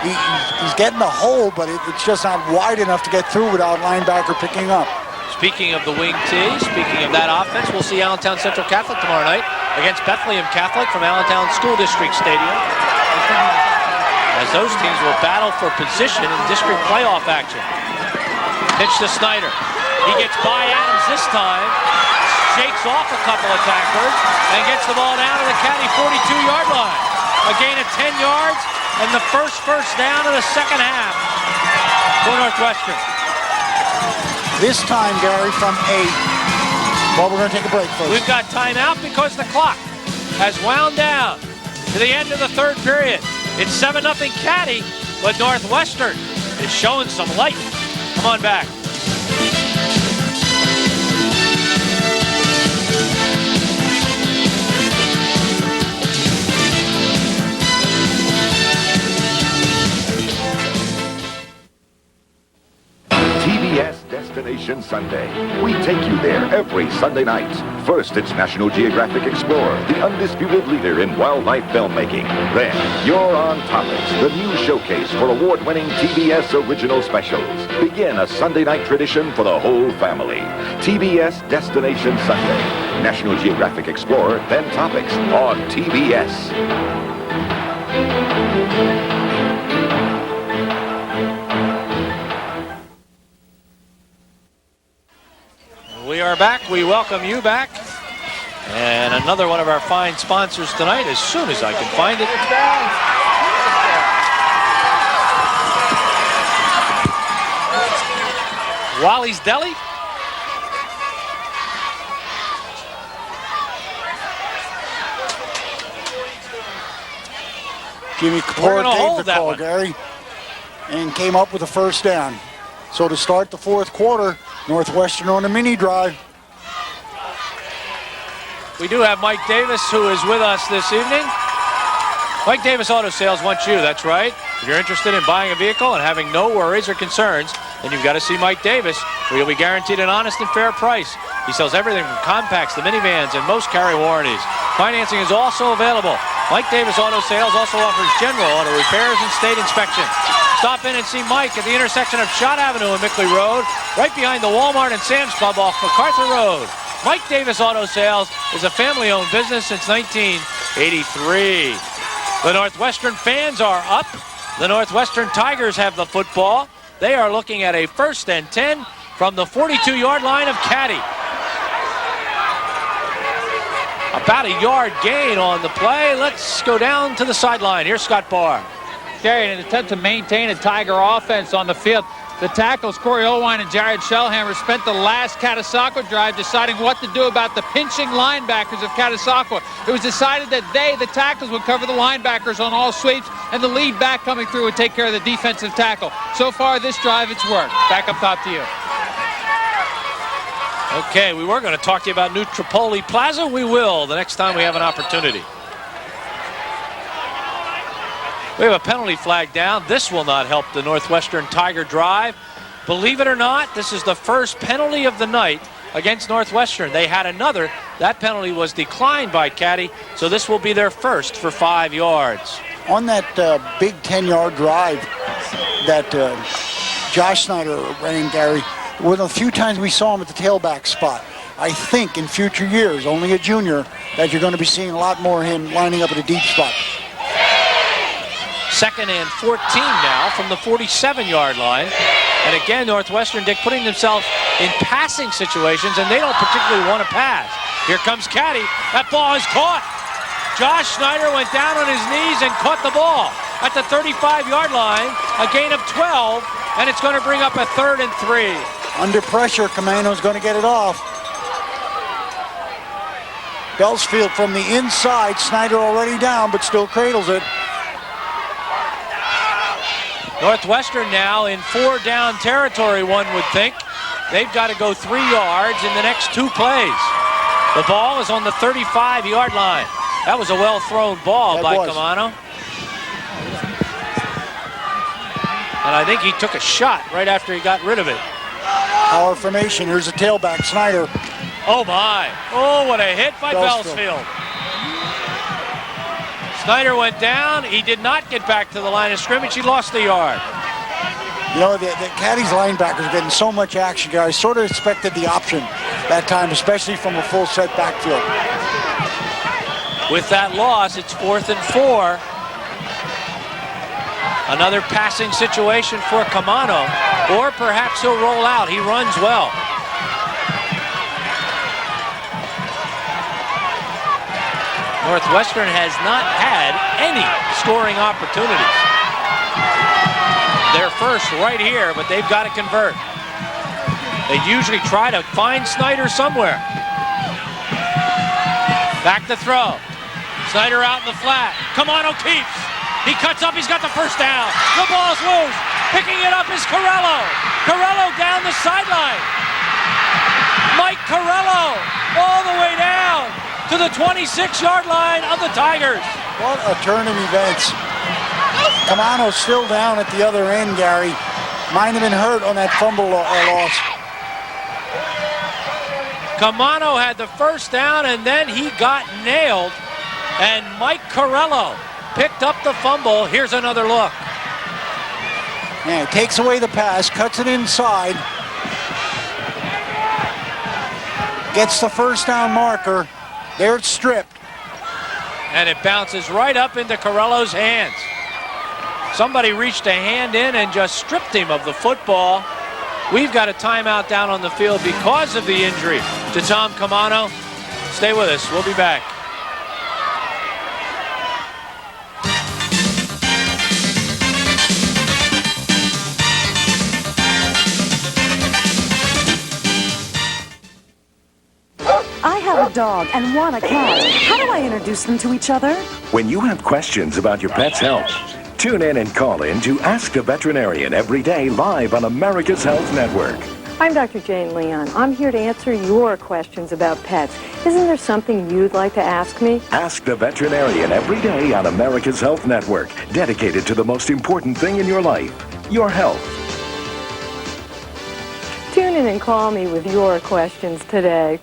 He's getting the hole, but it's just not wide enough to get through without linebacker picking up. Speaking of the wing T, speaking of that offense, we'll see Allentown Central Catholic tomorrow night against Bethlehem Catholic from Allentown School District Stadium, as those teams will battle for position in district playoff action. Pitch to Snyder. He gets by Adams this time, shakes off a couple of tacklers, and gets the ball down to the Caddy 42-yard line. A gain of 10 yards, and the first down of the 2nd half for Northwestern. This time, Gary, from 8. Well, we're going to take a break first. We've got timeout because the clock has wound down to the end of the 3rd period. It's 7-0 Caddy, but Northwestern is showing some light. Come on back. TBS Destination Sunday. We take you there every Sunday night. First, it's National Geographic Explorer, the undisputed leader in wildlife filmmaking. Then, You're on Topics, the new showcase for award-winning TBS original specials. Begin a Sunday night tradition for the whole family. TBS Destination Sunday. National Geographic Explorer, then Topics on TBS. We are back. We welcome you back. And another one of our fine sponsors tonight, as soon as I can find it. Wally's Deli. Jimmy Kapoor gave the call, Gary, and came up with a 1st down. So to start the 4th quarter, Northwestern on a mini drive. We do have Mike Davis, who is with us this evening. Mike Davis Auto Sales wants you, that's right. If you're interested in buying a vehicle and having no worries or concerns, then you've got to see Mike Davis, where you'll be guaranteed an honest and fair price. He sells everything from compacts to minivans and most carry warranties. Financing is also available. Mike Davis Auto Sales also offers general auto repairs and state inspection. Stop in and see Mike at the intersection of Shott Avenue and Mickley Road, right behind the Walmart and Sam's Club off MacArthur Road. Mike Davis Auto Sales is a family-owned business since 1983. The Northwestern fans are up. The Northwestern Tigers have the football. They are looking at a 1st and 10 from the 42-yard line of Caddy. About a yard gain on the play. Let's go down to the sideline. Here's Scott Barr. Gary, in an attempt to maintain a Tiger offense on the field, the tackles, Corey Olwine and Jared Shellhammer, spent the last Catasauqua drive deciding what to do about the pinching linebackers of Catasauqua. It was decided that the tackles, would cover the linebackers on all sweeps, and the lead back coming through would take care of the defensive tackle. So far this drive, it's worked. Back up top to you. Okay, we were going to talk to you about New Tripoli Plaza. We will the next time we have an opportunity. We have a penalty flag down. This will not help the Northwestern Tiger drive. Believe it or not, this is the first penalty of the night against Northwestern. They had another. That penalty was declined by Caddy, so this will be their first for 5 yards. On that big 10-yard drive that Josh Snyder ran, Gary, one of the few times we saw him at the tailback spot. I think in future years, only a junior, that you're going to be seeing a lot more of him lining up at a deep spot. 2nd and 14 now from the 47-yard line. And again, Northwestern, Dick, putting themselves in passing situations, and they don't particularly want to pass. Here comes Caddy. That ball is caught. Josh Snyder went down on his knees and caught the ball at the 35-yard line. A gain of 12, and it's going to bring up a 3rd and 3. Under pressure, Camano's going to get it off. Bellsfield from the inside. Snyder already down, but still cradles it. Northwestern now in 4-down territory, one would think. They've got to go 3 yards in the next 2 plays. The ball is on the 35-yard line. That was a well-thrown ball by Camano. And I think he took a shot right after he got rid of it. Power formation. Here's a tailback, Snyder. Oh, my. Oh, what a hit by Bellsfield. Snyder went down. He did not get back to the line of scrimmage. He lost the yard. You know, the Caddy's linebackers are getting so much action. I sort of expected the option that time, especially from a full set backfield. With that loss, it's 4th and 4. Another passing situation for Camano, or perhaps he'll roll out. He runs well. Northwestern has not had any scoring opportunities. They're first right here, but they've got to convert. They usually try to find Snyder somewhere. Back to throw. Snyder out in the flat. Camano keeps. He cuts up. He's got the first down. The ball's loose. Picking it up is Corello. Corello down the sideline. Mike Corello all the way down to the 26-yard line of the Tigers. What a turn of events. Camano's still down at the other end, Gary. Might have been hurt on that fumble loss. Camano had the first down, and then he got nailed. And Mike Corello picked up the fumble. Here's another look. Yeah, takes away the pass, cuts it inside. Gets the first down marker. There it's stripped. And it bounces right up into Corello's hands. Somebody reached a hand in and just stripped him of the football. We've got a timeout down on the field because of the injury to Tom Camano. Stay with us. We'll be back. I have a dog and want a cat. How do I introduce them to each other? When you have questions about your pet's health, tune in and call in to Ask a Veterinarian every day live on America's Health Network. I'm Dr. Jane Leon. I'm here to answer your questions about pets. Isn't there something you'd like to ask me? Ask the Veterinarian every day on America's Health Network, dedicated to the most important thing in your life, your health. Tune in and call me with your questions today.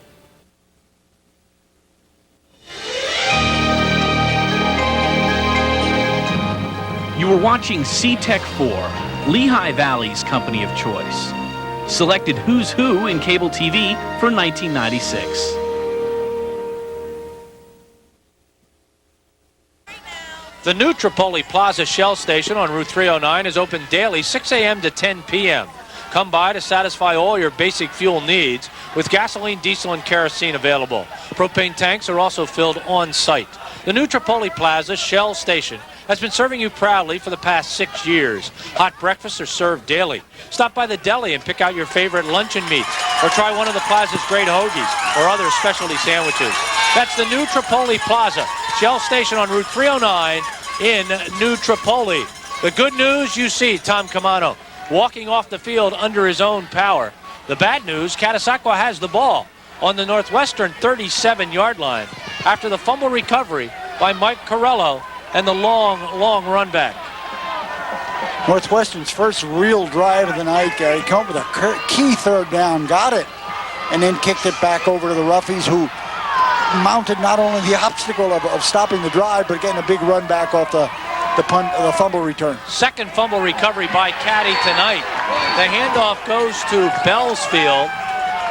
You were watching CTEC4, Lehigh Valley's company of choice. Selected Who's Who in cable TV for 1996. The new Tripoli Plaza Shell Station on Route 309 is open daily 6 a.m. to 10 p.m. Come by to satisfy all your basic fuel needs with gasoline, diesel, and kerosene available. Propane tanks are also filled on site. The new Tripoli Plaza Shell Station has been serving you proudly for the past 6 years. Hot breakfasts are served daily. Stop by the deli and pick out your favorite luncheon meats, or try one of the Plaza's great hoagies or other specialty sandwiches. That's the new Tripoli Plaza Shell Station on Route 309 in New Tripoli. The good news, you see Tom Camano walking off the field under his own power. The bad news, Catasauqua has the ball on the Northwestern 37-yard line after the fumble recovery by Mike Corello and the long run back. Northwestern's first real drive of the night, Gary. Come up with a key third down, got it, and then kicked it back over to the Roughies, who mounted not only the obstacle of stopping the drive, but getting a big run back off the fumble return. Second fumble recovery by Caddy tonight. The handoff goes to Bellsfield.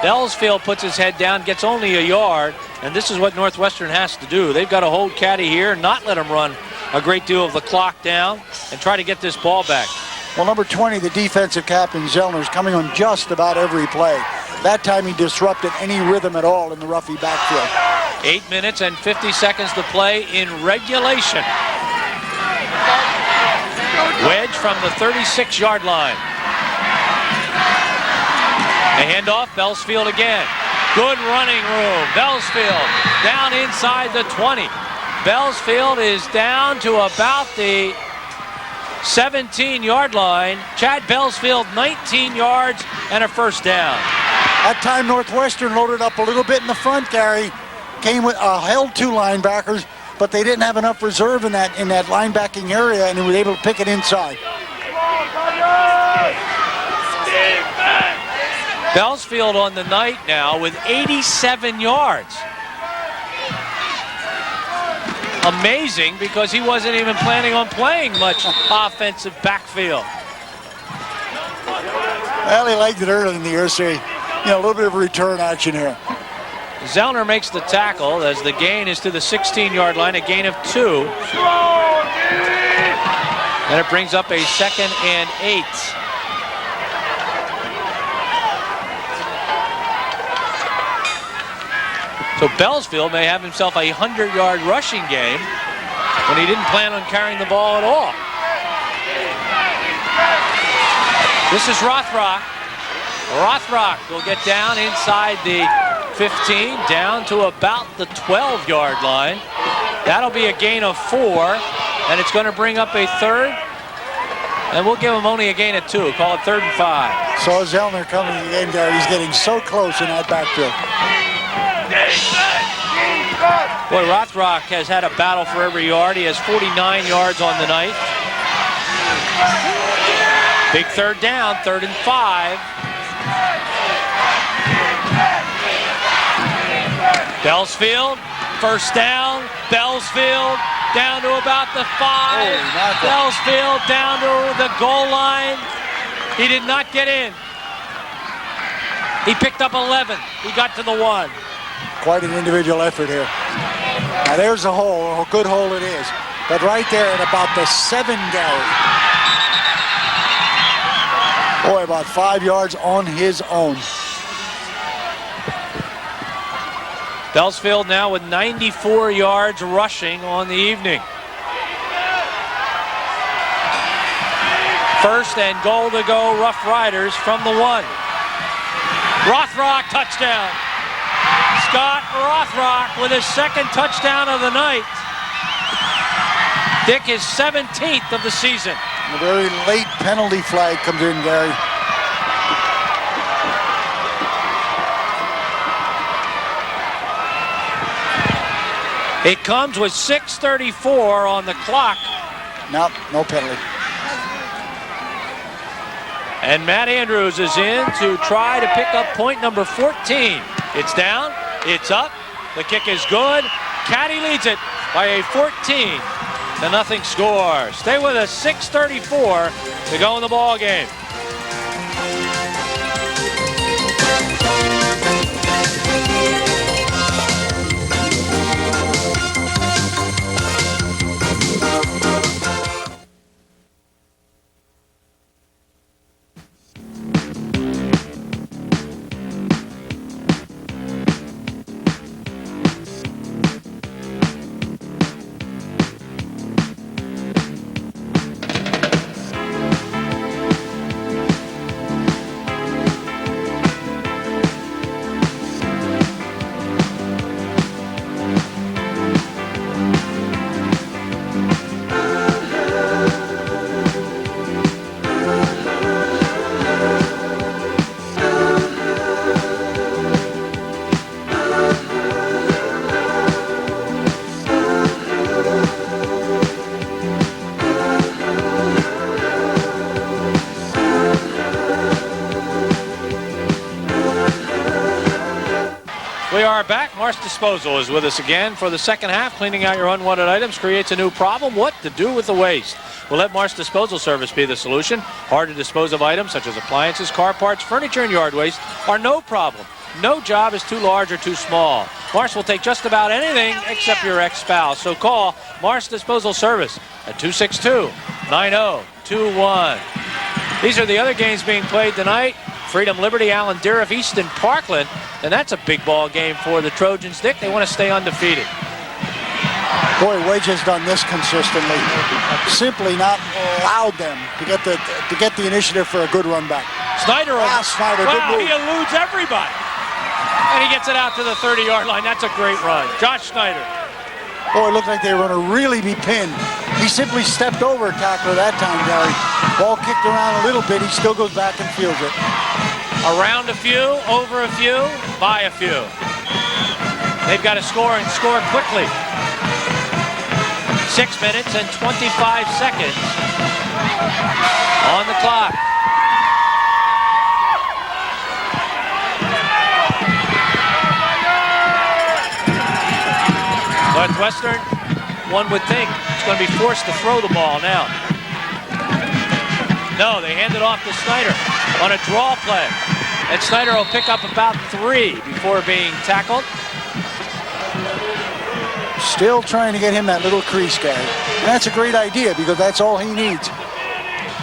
Bellsfield puts his head down, gets only a yard, and this is what Northwestern has to do. They've got to hold Caddy here, not let him run a great deal of the clock down, and try to get this ball back. Well, number 20, the defensive captain, Zellner, is coming on just about every play. That time he disrupted any rhythm at all in the Roughie backfield. 8 minutes and 50 seconds to play in regulation. Wedge from the 36-yard line. A handoff, Bellsfield again. Good running room. Bellsfield down inside the 20. Bellsfield is down to about the 17-yard line. Chad Bellsfield, 19 yards and a first down. That time Northwestern loaded up a little bit in the front, Gary. Came with held two linebackers, but they didn't have enough reserve in that linebacking area, and he was able to pick it inside. Bellsfield on the night now with 87 yards. Amazing, because he wasn't even planning on playing much offensive backfield. Well, he liked it early in the year, so a little bit of return action here. Zellner makes the tackle as the gain is to the 16-yard line, a gain of 2. And it brings up a 2nd and 8. So Bellsfield may have himself a 100-yard rushing game when he didn't plan on carrying the ball at all. This is Rothrock. Rothrock will get down inside the 15, down to about the 12-yard line. That'll be a gain of 4, and it's going to bring up a 3rd. And we'll give him only a gain of 2. Call it 3rd and 5. So Zellner coming in there. He's getting so close in that backfield. Boy, Rothrock has had a battle for every yard. He has 49 yards on the night. Big 3rd down, 3rd and 5. Bellsfield, first down. Bellsfield down to about the 5. Bellsfield down to the goal line. He did not get in. He picked up 11. He got to the 1. Quite an individual effort here. Now there's a hole, a good hole it is. But right there at about the 7, Gary. Boy, about 5 yards on his own. Bellsfield now with 94 yards rushing on the evening. 1st and goal to go, Rough Riders from the 1. Rothrock touchdown. Scott Rothrock with his 2nd touchdown of the night. Dick, his 17th of the season. A very late penalty flag comes in, Gary. It comes with 6:34 on the clock. No penalty. And Matt Andrews is in to try to pick up point number 14. It's down, it's up, the kick is good. Caddy leads it by a 14-0 score. Stay with us, 6:34 to go in the ball game. We are back. Marsh Disposal is with us again for the second half. Cleaning out your unwanted items creates a new problem. What to do with the waste? We'll let Marsh Disposal Service be the solution. Hard to dispose of items such as appliances, car parts, furniture, and yard waste are no problem. No job is too large or too small. Marsh will take just about anything except your ex-spouse. So call Marsh Disposal Service at 262-9021. These are the other games being played tonight. Freedom Liberty, Allen Deriff, Easton Parkland. And that's a big ball game for the Trojans, Dick. They want to stay undefeated. Boy, Wedge has done this consistently. Simply not allowed them to get the initiative for a good run back. Snyder, Snyder, wow, good move. He eludes everybody. And he gets it out to the 30-yard line. That's a great run. Josh Snyder. Boy, it looked like they were going to really be pinned. He simply stepped over a tackler that time, Gary. Ball kicked around a little bit. He still goes back and fields it. Around a few, over a few, by a few. They've got to score and score quickly. 6 minutes and 25 seconds on the clock. Northwestern, one would think, is going to be forced to throw the ball now. No, they hand it off to Snyder on a draw play. And Snyder will pick up about 3 before being tackled. Still trying to get him that little crease guy. And that's a great idea because that's all he needs.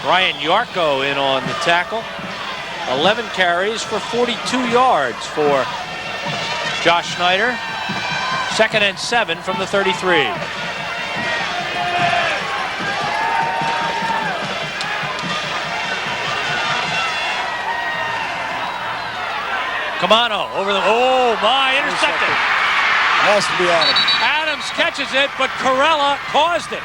Ryan Yarko in on the tackle. 11 carries for 42 yards for Josh Snyder. 2nd and 7 from the 33. Camano over the, oh my, intercepted. Has to be Adams. Adams catches it, but Corella caused it.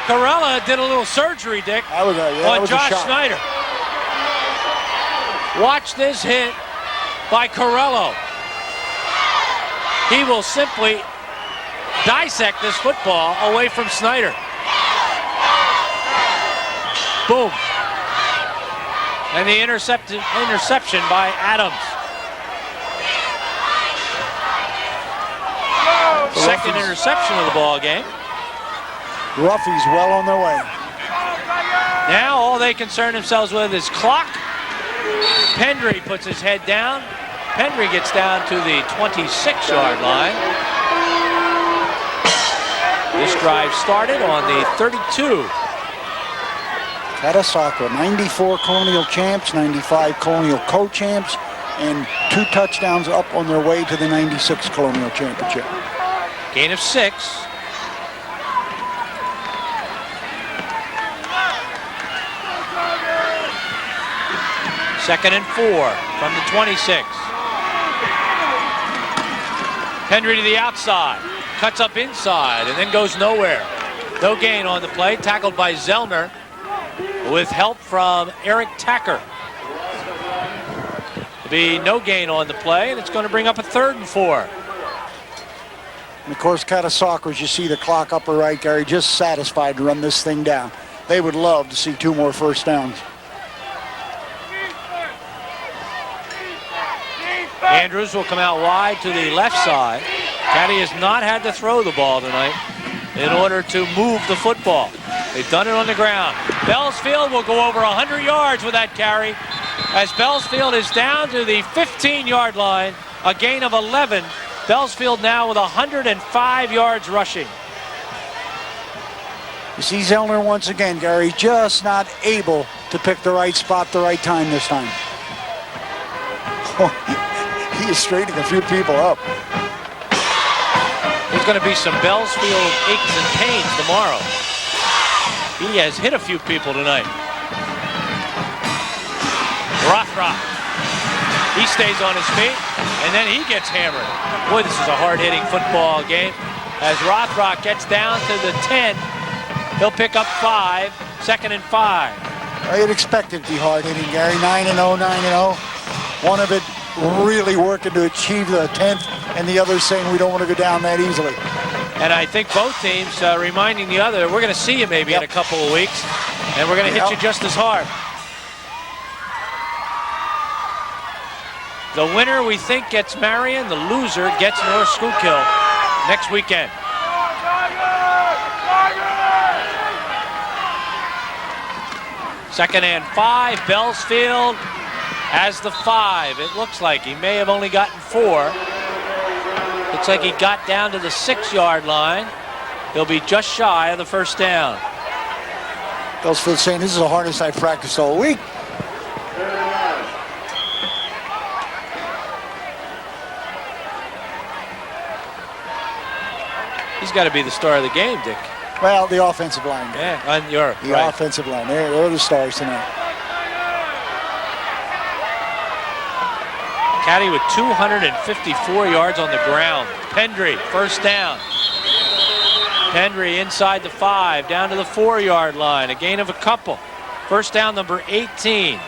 Corella did a little surgery, Dick, on Josh Snyder. Watch this hit by Corello. He will simply dissect this football away from Snyder. Boom. And the interception by Adams. Second interception of the ball game. Ruffies well on their way. Now all they concern themselves with is clock. Pendry puts his head down. Pendry gets down to the 26-yard line. This drive started on the 32. Catasauqua, 94 Colonial champs, 95 Colonial co-champs, and 2 touchdowns up on their way to the 96 Colonial championship. Gain of 6. Second and 4 from the 26. Pendry to the outside, cuts up inside, and then goes nowhere. No gain on the play, tackled by Zellner with help from Eric Tacker. There'll be no gain on the play, and it's going to bring up a 3rd and 4. And of course, Catasauqua, as you see the clock upper right, Gary, just satisfied to run this thing down. They would love to see 2 more first downs. Andrews will come out wide to the left side. Caddy has not had to throw the ball tonight in order to move the football. They've done it on the ground. Bellsfield will go over 100 yards with that carry as Bellsfield is down to the 15-yard line, a gain of 11. Bellsfield now with 105 yards rushing. You see Zellner once again, Gary, just not able to pick the right spot, the right time this time. He is straightening a few people up. There's going to be some Bellsfield aches and pains tomorrow. He has hit a few people tonight. Rothrock. He stays on his feet, and then he gets hammered. Boy, this is a hard-hitting football game. As Rothrock gets down to the 10, he'll pick up 5, 2nd and 5. I'd expect it to be hard-hitting, Gary. 9-0, 9-0. One of it really working to achieve the 10th, and the other saying we don't want to go down that easily. And I think both teams reminding the other, we're going to see you maybe in a couple of weeks, and we're going to hit you just as hard. The winner, we think, gets Marion. The loser gets North Schuylkill next weekend. Second and 5, Bellsfield has the 5. It looks like he may have only gotten 4. Looks like he got down to the 6-yard line. He'll be just shy of the first down. Bellsfield saying this is the hardest I've practiced all week. He's got to be the star of the game, Dick. Well, the offensive line. Yeah, you're the right. offensive line. They're the stars tonight. Caddy with 254 yards on the ground. Pendry, first down. Pendry inside the 5, down to the 4-yard line. A gain of a couple. First down, number 18.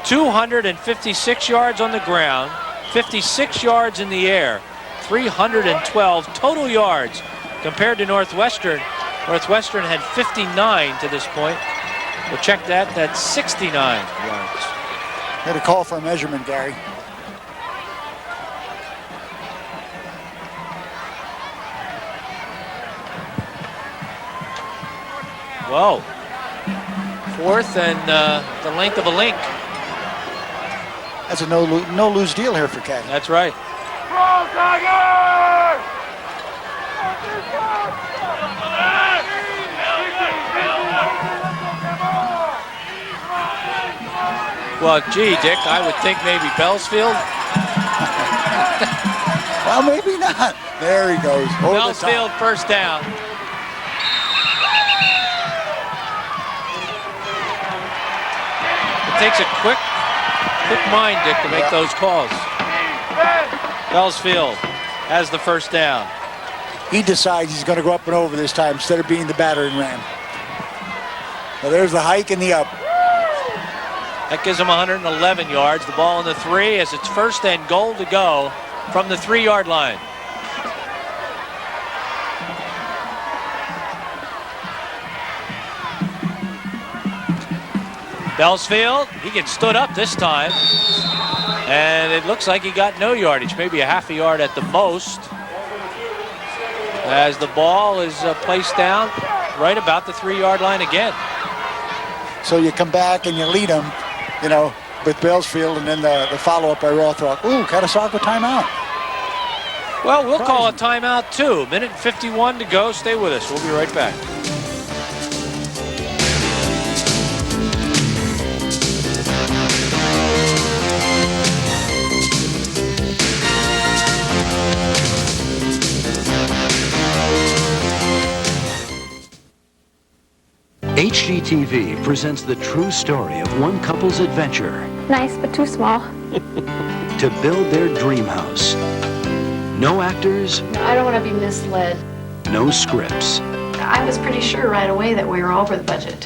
256 yards on the ground, 56 yards in the air, 312 total yards compared to Northwestern. Northwestern had 59 to this point. We'll check that. That's 69 yards. Had a call for a measurement, Gary. Whoa. 4th and the length of a link. That's a no-lose deal here for Caddy. That's right. Well, gee, Dick, I would think maybe Bellsfield. Well, maybe not. There he goes. Bellsfield first down. It takes a quick mind, Dick, to make those calls. Bellsfield has the first down. He decides he's going to go up and over this time instead of being the battering ram. Well, there's the hike and the up. That gives him 111 yards. The ball in the 3 as it's first and goal to go from the 3-yard line. Bellsfield, he gets stood up this time. And it looks like he got no yardage, maybe a half a yard at the most. As the ball is placed down right about the 3-yard line again. So you come back and you lead them, you know, with Bellsfield, and then the follow-up by Rothrock. Ooh, Catasauqua timeout. Well, we'll call a timeout too. Minute and 51 to go. Stay with us. We'll be right back. HGTV presents the true story of one couple's adventure Nice, but too small. to build their dream house. No actors, I don't want to be misled. no scripts. I was pretty sure right away that we were over the budget.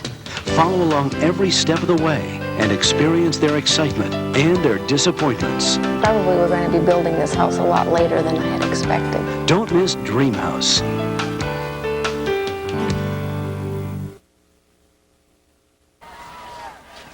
Follow along every step of the way and experience their excitement and their disappointments. Probably we're going to be building this house a lot later than I had expected. Don't miss Dream House.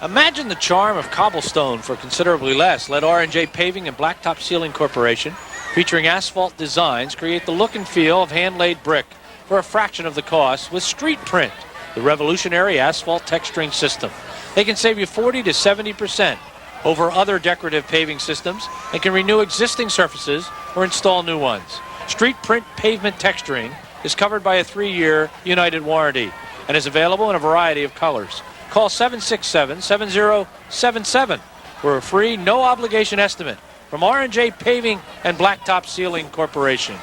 Imagine the charm of cobblestone for considerably less. Let R&J Paving and Blacktop Sealing Corporation, featuring asphalt designs, create the look and feel of hand-laid brick for a fraction of the cost with Street Print, the revolutionary asphalt texturing system. They can save you 40 to 70% over other decorative paving systems and can renew existing surfaces or install new ones. Street Print pavement texturing is covered by a 3-year United warranty and is available in a variety of colors. Call 767-7077 for a free, no-obligation estimate from R&J Paving and Blacktop Sealing Corporation.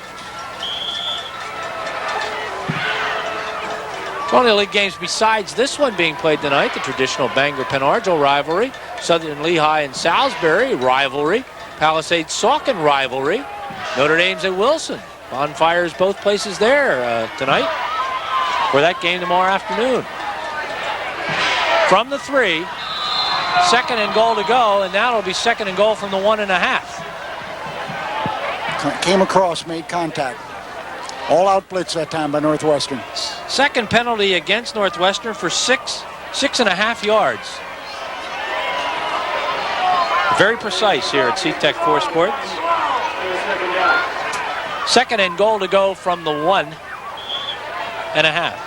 Colonial League games besides this one being played tonight, the traditional Bangor-Penargil rivalry, Southern Lehigh and Salisbury rivalry, Palisades-Saucon rivalry, Notre Dame's at Wilson. Bonfires both places there tonight for that game tomorrow afternoon. From the 3, second and goal to go, and now it'll be second and goal from the 1.5. Came across, made contact. All-out blitz that time by Northwestern. Second penalty against Northwestern for 6.5 yards. Very precise here at CTEC4 Sports. Second and goal to go from the 1.5.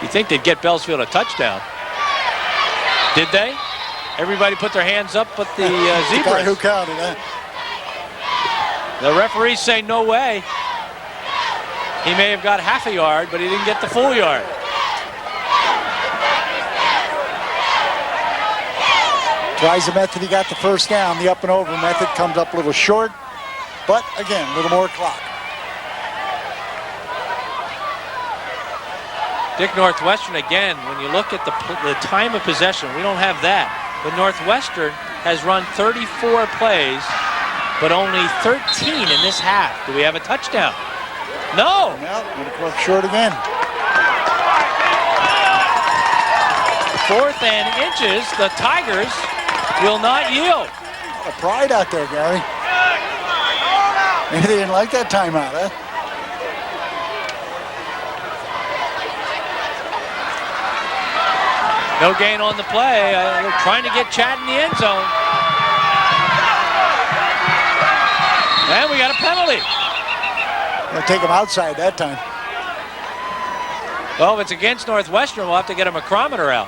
You think they'd get Bellsfield a touchdown. Did they? Everybody put their hands up but the Zebras. The guy who counted, huh? The referees say no way. He may have got half a yard, but he didn't get the full yard. Tries the method, he got the first down. The up and over method comes up a little short, but again, a little more clock. Dick, Northwestern, again, when you look at the time of possession, we don't have that. But Northwestern has run 34 plays, but only 13 in this half. Do we have a touchdown? No. Well, going to come up short again. 4th and inches. The Tigers will not yield. A lot of pride out there, Gary. Maybe they didn't like that timeout, huh? No gain on the play. They're trying to get Chad in the end zone. And we got a penalty. They'll take him outside that time. Well, if it's against Northwestern, we'll have to get a micrometer out.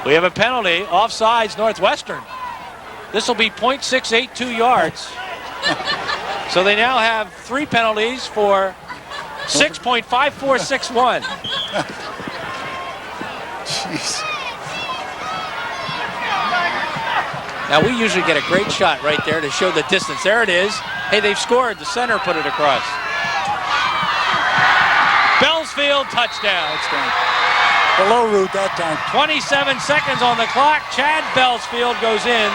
We have a penalty. Offsides, Northwestern. This will be .682 yards. So they now have 3 penalties for 6.5461. Jeez. Now we usually get a great shot right there to show the distance. There it is. Hey, they've scored. The center put it across. Bellsfield touchdown. The low route that time. 27 seconds on the clock. Chad Bellsfield goes in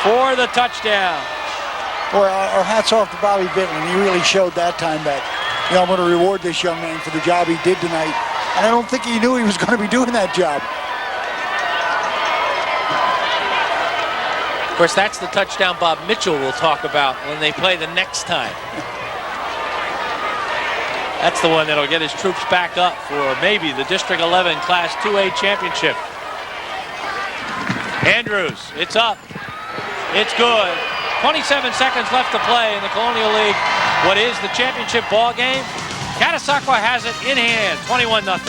for the touchdown. Boy, our hats off to Bobby Bittlin. He really showed that time that, you know, I'm going to reward this young man for the job he did tonight. And I don't think he knew he was going to be doing that job. Of course, that's the touchdown Bob Mitchell will talk about when they play the next time. That's the one that'll get his troops back up for maybe the District 11 Class 2A championship. Andrews, it's up. It's good. 27 seconds left to play in the Colonial League. What is the championship ball game? Catasauqua has it in hand, 21-0.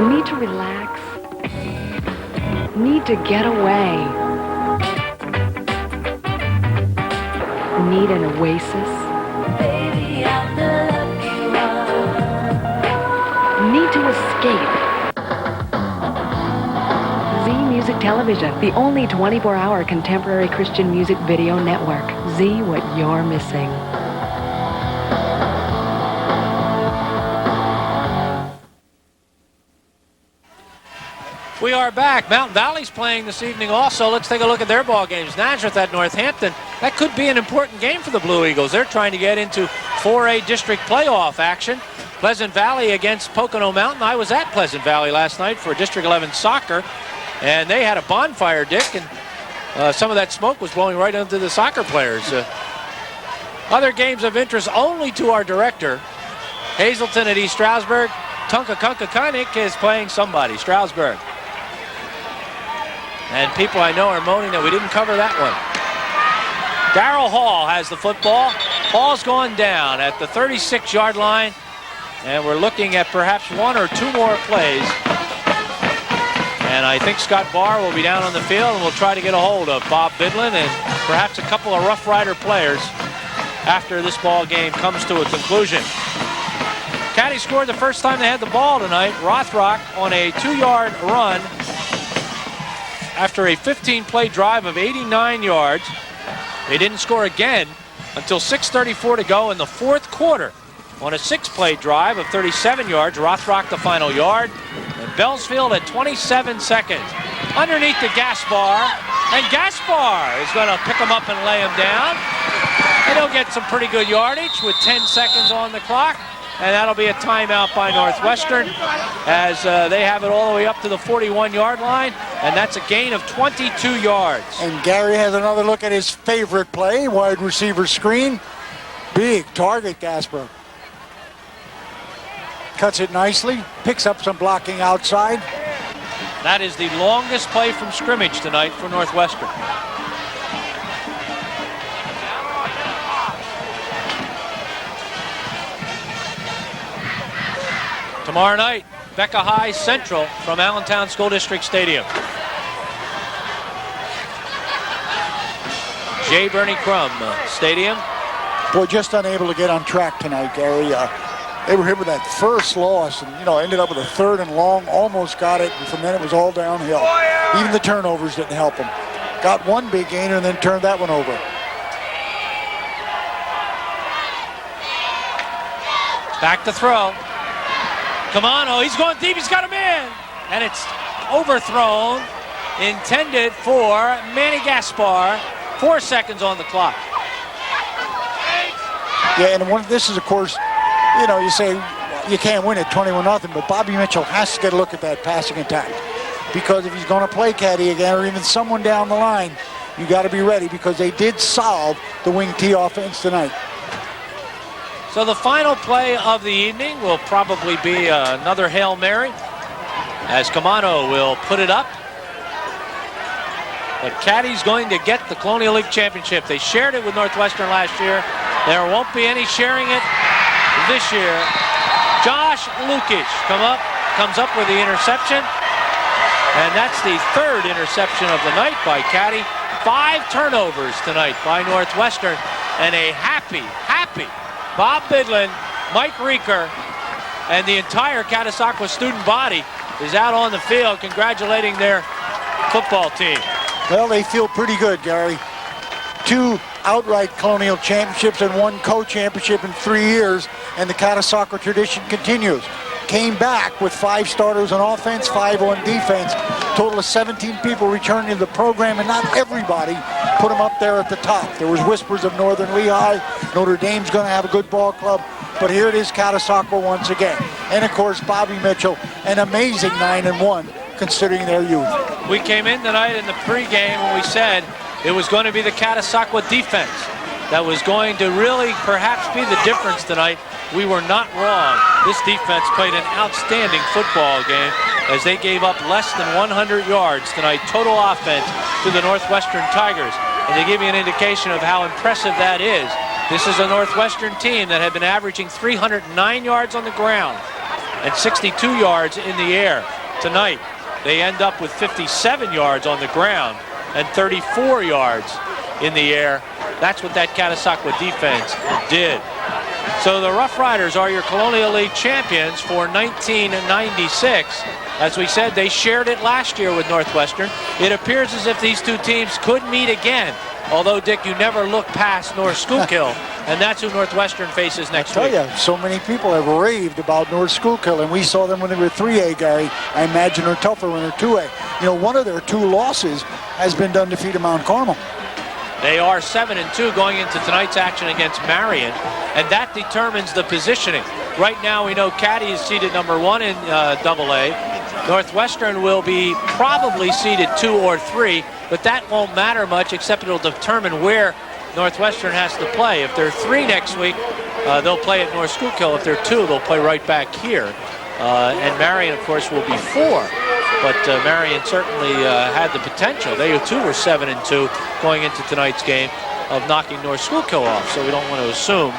Need to relax. Need to get away. Need an oasis. Baby, I'm the lucky one. Need to escape. Z Music Television, the only 24-hour contemporary Christian music video network. Z, what you're missing. We are back. Mountain Valley's playing this evening also. Let's take a look at their ball games. Nazareth at Northampton. That could be an important game for the Blue Eagles. They're trying to get into 4A district playoff action. Pleasant Valley against Pocono Mountain. I was at Pleasant Valley last night for District 11 soccer, and they had a bonfire, Dick, and some of that smoke was blowing right into the soccer players. Other games of interest only to our director. Hazelton at East Stroudsburg. Tunkakunk is playing somebody, Stroudsburg. And people I know are moaning that we didn't cover that one. Darrell Hall has the football. Hall's gone down at the 36-yard line. And we're looking at perhaps one or two more plays. And I think Scott Barr will be down on the field, and we'll try to get a hold of Bob Bidlin and perhaps a couple of Rough Rider players after this ball game comes to a conclusion. Caddy scored the first time they had the ball tonight. Rothrock on a 2-yard run after a 15-play drive of 89 yards. They didn't score again until 6:34 to go in the fourth quarter on a 6-play drive of 37 yards. Rothrock the final yard. And Bellsfield at 27 seconds. Underneath the Gaspar. And Gaspar is going to pick him up and lay him down. And he'll get some pretty good yardage with 10 seconds on the clock. And that'll be a timeout by Northwestern as they have it all the way up to the 41-yard line. And that's a gain of 22 yards. And Gary has another look at his favorite play, wide receiver screen. Big target, Gaspar. Cuts it nicely, picks up some blocking outside. That is the longest play from scrimmage tonight for Northwestern. Tomorrow night, Becca High Central from Allentown School District Stadium. J. Bernie Crum Stadium. Boy, just unable to get on track tonight, Gary. They were hit with that first loss and, ended up with a 3rd and long, almost got it, and from then it was all downhill. Even the turnovers didn't help them. Got one big gainer and then turned that one over. Back to throw. Camano, he's going deep, he's got him in. And it's overthrown, intended for Manny Gaspar. 4 seconds on the clock. Yeah, and this is, of course, you say you can't win it 21-0, but Bobby Mitchell has to get a look at that passing attack. Because if he's going to play Caddy again, or even someone down the line, you got to be ready, because they did solve the wing T offense tonight. So the final play of the evening will probably be another Hail Mary, as Camano will put it up. But Caddy's going to get the Colonial League Championship. They shared it with Northwestern last year. There won't be any sharing it this year. Josh Lukic comes up with the interception. And that's the 3rd interception of the night by Caddy. 5 turnovers tonight by Northwestern. And a happy Bob Bidlin, Mike Reeker, and the entire Catasauqua student body is out on the field congratulating their football team. Well, they feel pretty good, Gary. 2 outright Colonial championships and 1 co-championship in 3 years, and the Catasauqua tradition continues. Came back with 5 starters on offense, 5 on defense. Total of 17 people returning to the program, and not everybody put them up there at the top. There was whispers of Northern Lehigh. Notre Dame's going to have a good ball club, but here it is, Catasauqua once again. And of course, Bobby Mitchell, an amazing 9-1 considering their youth. We came in tonight in the pregame and we said it was going to be the Catasauqua defense that was going to really perhaps be the difference tonight. We were not wrong. This defense played an outstanding football game as they gave up less than 100 yards tonight, total offense, to the Northwestern Tigers. And to give you an indication of how impressive that is, this is a Northwestern team that had been averaging 309 yards on the ground and 62 yards in the air. Tonight, they end up with 57 yards on the ground and 34 yards in the air. That's what that Catasauqua defense did. So the Rough Riders are your Colonial League champions for 1996. As we said, they shared it last year with Northwestern. It appears as if these two teams could meet again Although, Dick, you never look past North Schuylkill, and that's who Northwestern faces next week. I tell you, so many people have raved about North Schuylkill, and we saw them when they were 3A, Gary. I imagine they're tougher when they're 2A. You know, one of their 2 losses has been done to defeat Mount Carmel. They are 7-2 going into tonight's action against Marion, and that determines the positioning. Right now, we know Caddy is seeded number 1 in AA. Northwestern will be probably seeded 2 or 3, but that won't matter much, except it'll determine where Northwestern has to play. If they're 3 next week, they'll play at North Schuylkill. If they're 2, they'll play right back here. And Marion, of course, will be 4. But Marion certainly had the potential. They too were 7-2 going into tonight's game of knocking North Schuylkill off. So we don't want to assume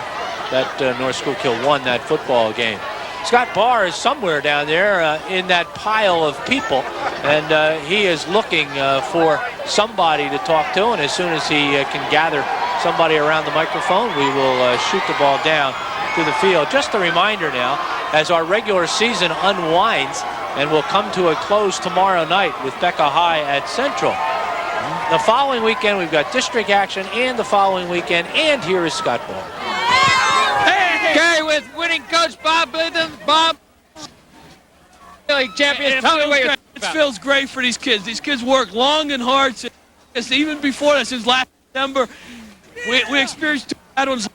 that North Schuylkill won that football game. Scott Barr is somewhere down there in that pile of people, and he is looking for somebody to talk to, and as soon as he can gather somebody around the microphone, we will shoot the ball down to the field. Just a reminder now, as our regular season unwinds and will come to a close tomorrow night with Becca High at Central. The following weekend, we've got district action, and the following weekend, and here is Scott Barr. Gary, with winning coach Bob Blithen, Bob, champions, tell me what you're it feels great for these kids. These kids work long and hard. Even before that, since last December, we experienced 2 bad ones.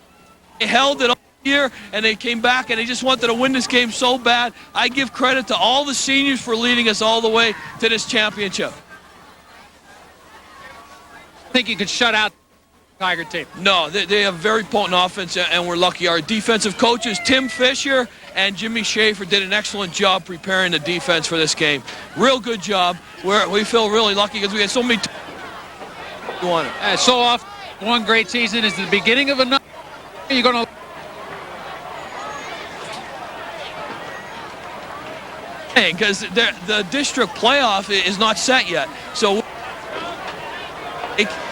They held it all year, and they came back, and they just wanted to win this game so bad. I give credit to all the seniors for leading us all the way to this championship. I think you could shut out Tiger team. No, they have very potent offense, and we're lucky. Our defensive coaches, Tim Fisher and Jimmy Schaefer, did an excellent job preparing the defense for this game. Real good job. We feel really lucky because we had so many on it. So often, one great season is the beginning of another. You're going to... Because the district playoff is not set yet. So...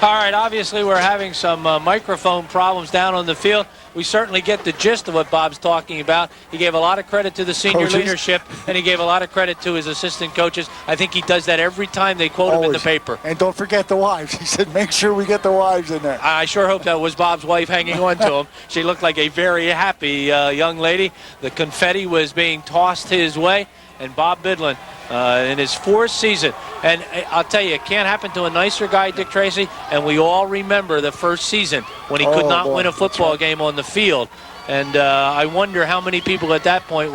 All right, obviously we're having some microphone problems down on the field. We certainly get the gist of what Bob's talking about. He gave a lot of credit to the senior leadership, and he gave a lot of credit to his assistant coaches. I think he does that every time they quote him in the paper. And don't forget the wives. He said, make sure we get the wives in there. I sure hope that was Bob's wife hanging on to him. She looked like a very happy young lady. The confetti was being tossed his way, and Bob Bidlin in his 4th season. And I'll tell you, it can't happen to a nicer guy, Dick Tracy, and we all remember the first season when he could not win a football game on the field. And I wonder how many people at that point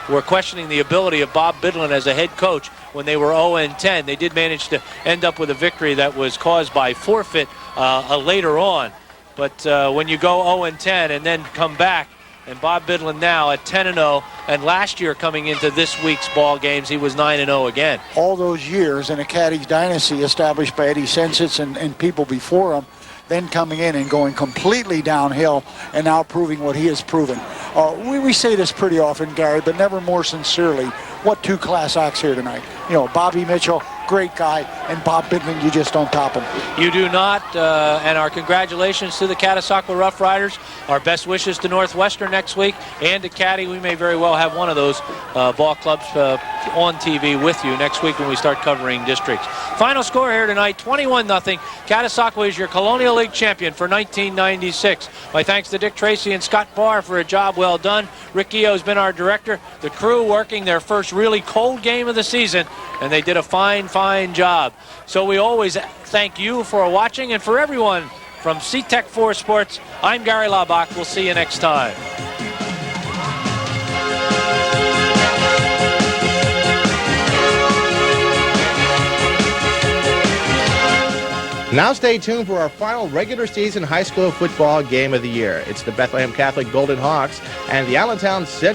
were questioning the ability of Bob Bidlin as a head coach when they were 0-10. They did manage to end up with a victory that was caused by forfeit later on. But when you go 0-10 and then come back, and Bob Bidlin now at 10-0, and last year coming into this week's ball games, he was 9-0 again. All those years in a Caddy's dynasty established by Eddie Sensitz and people before him, then coming in and going completely downhill and now proving what he has proven. We say this pretty often, Gary, but never more sincerely. What 2 class acts here tonight. You know, Bobby Mitchell, great guy, and Bob Bidlin, you just don't top him. You do not, and our congratulations to the Catasauqua Rough Riders. Our best wishes to Northwestern next week, and to Caddy. We may very well have one of those ball clubs on TV with you next week when we start covering districts. Final score here tonight, 21-0. Catasauqua is your Colonial League champion for 1996. My thanks to Dick Tracy and Scott Barr for a job well done. Rick Eo has been our director. The crew working their first really cold game of the season, and they did a fine job. So we always thank you for watching, and for everyone from CTEC4 Sports, I'm Gary Laubach. We'll see you next time. Now stay tuned for our final regular season high school football game of the year. It's the Bethlehem Catholic Golden Hawks and the Allentown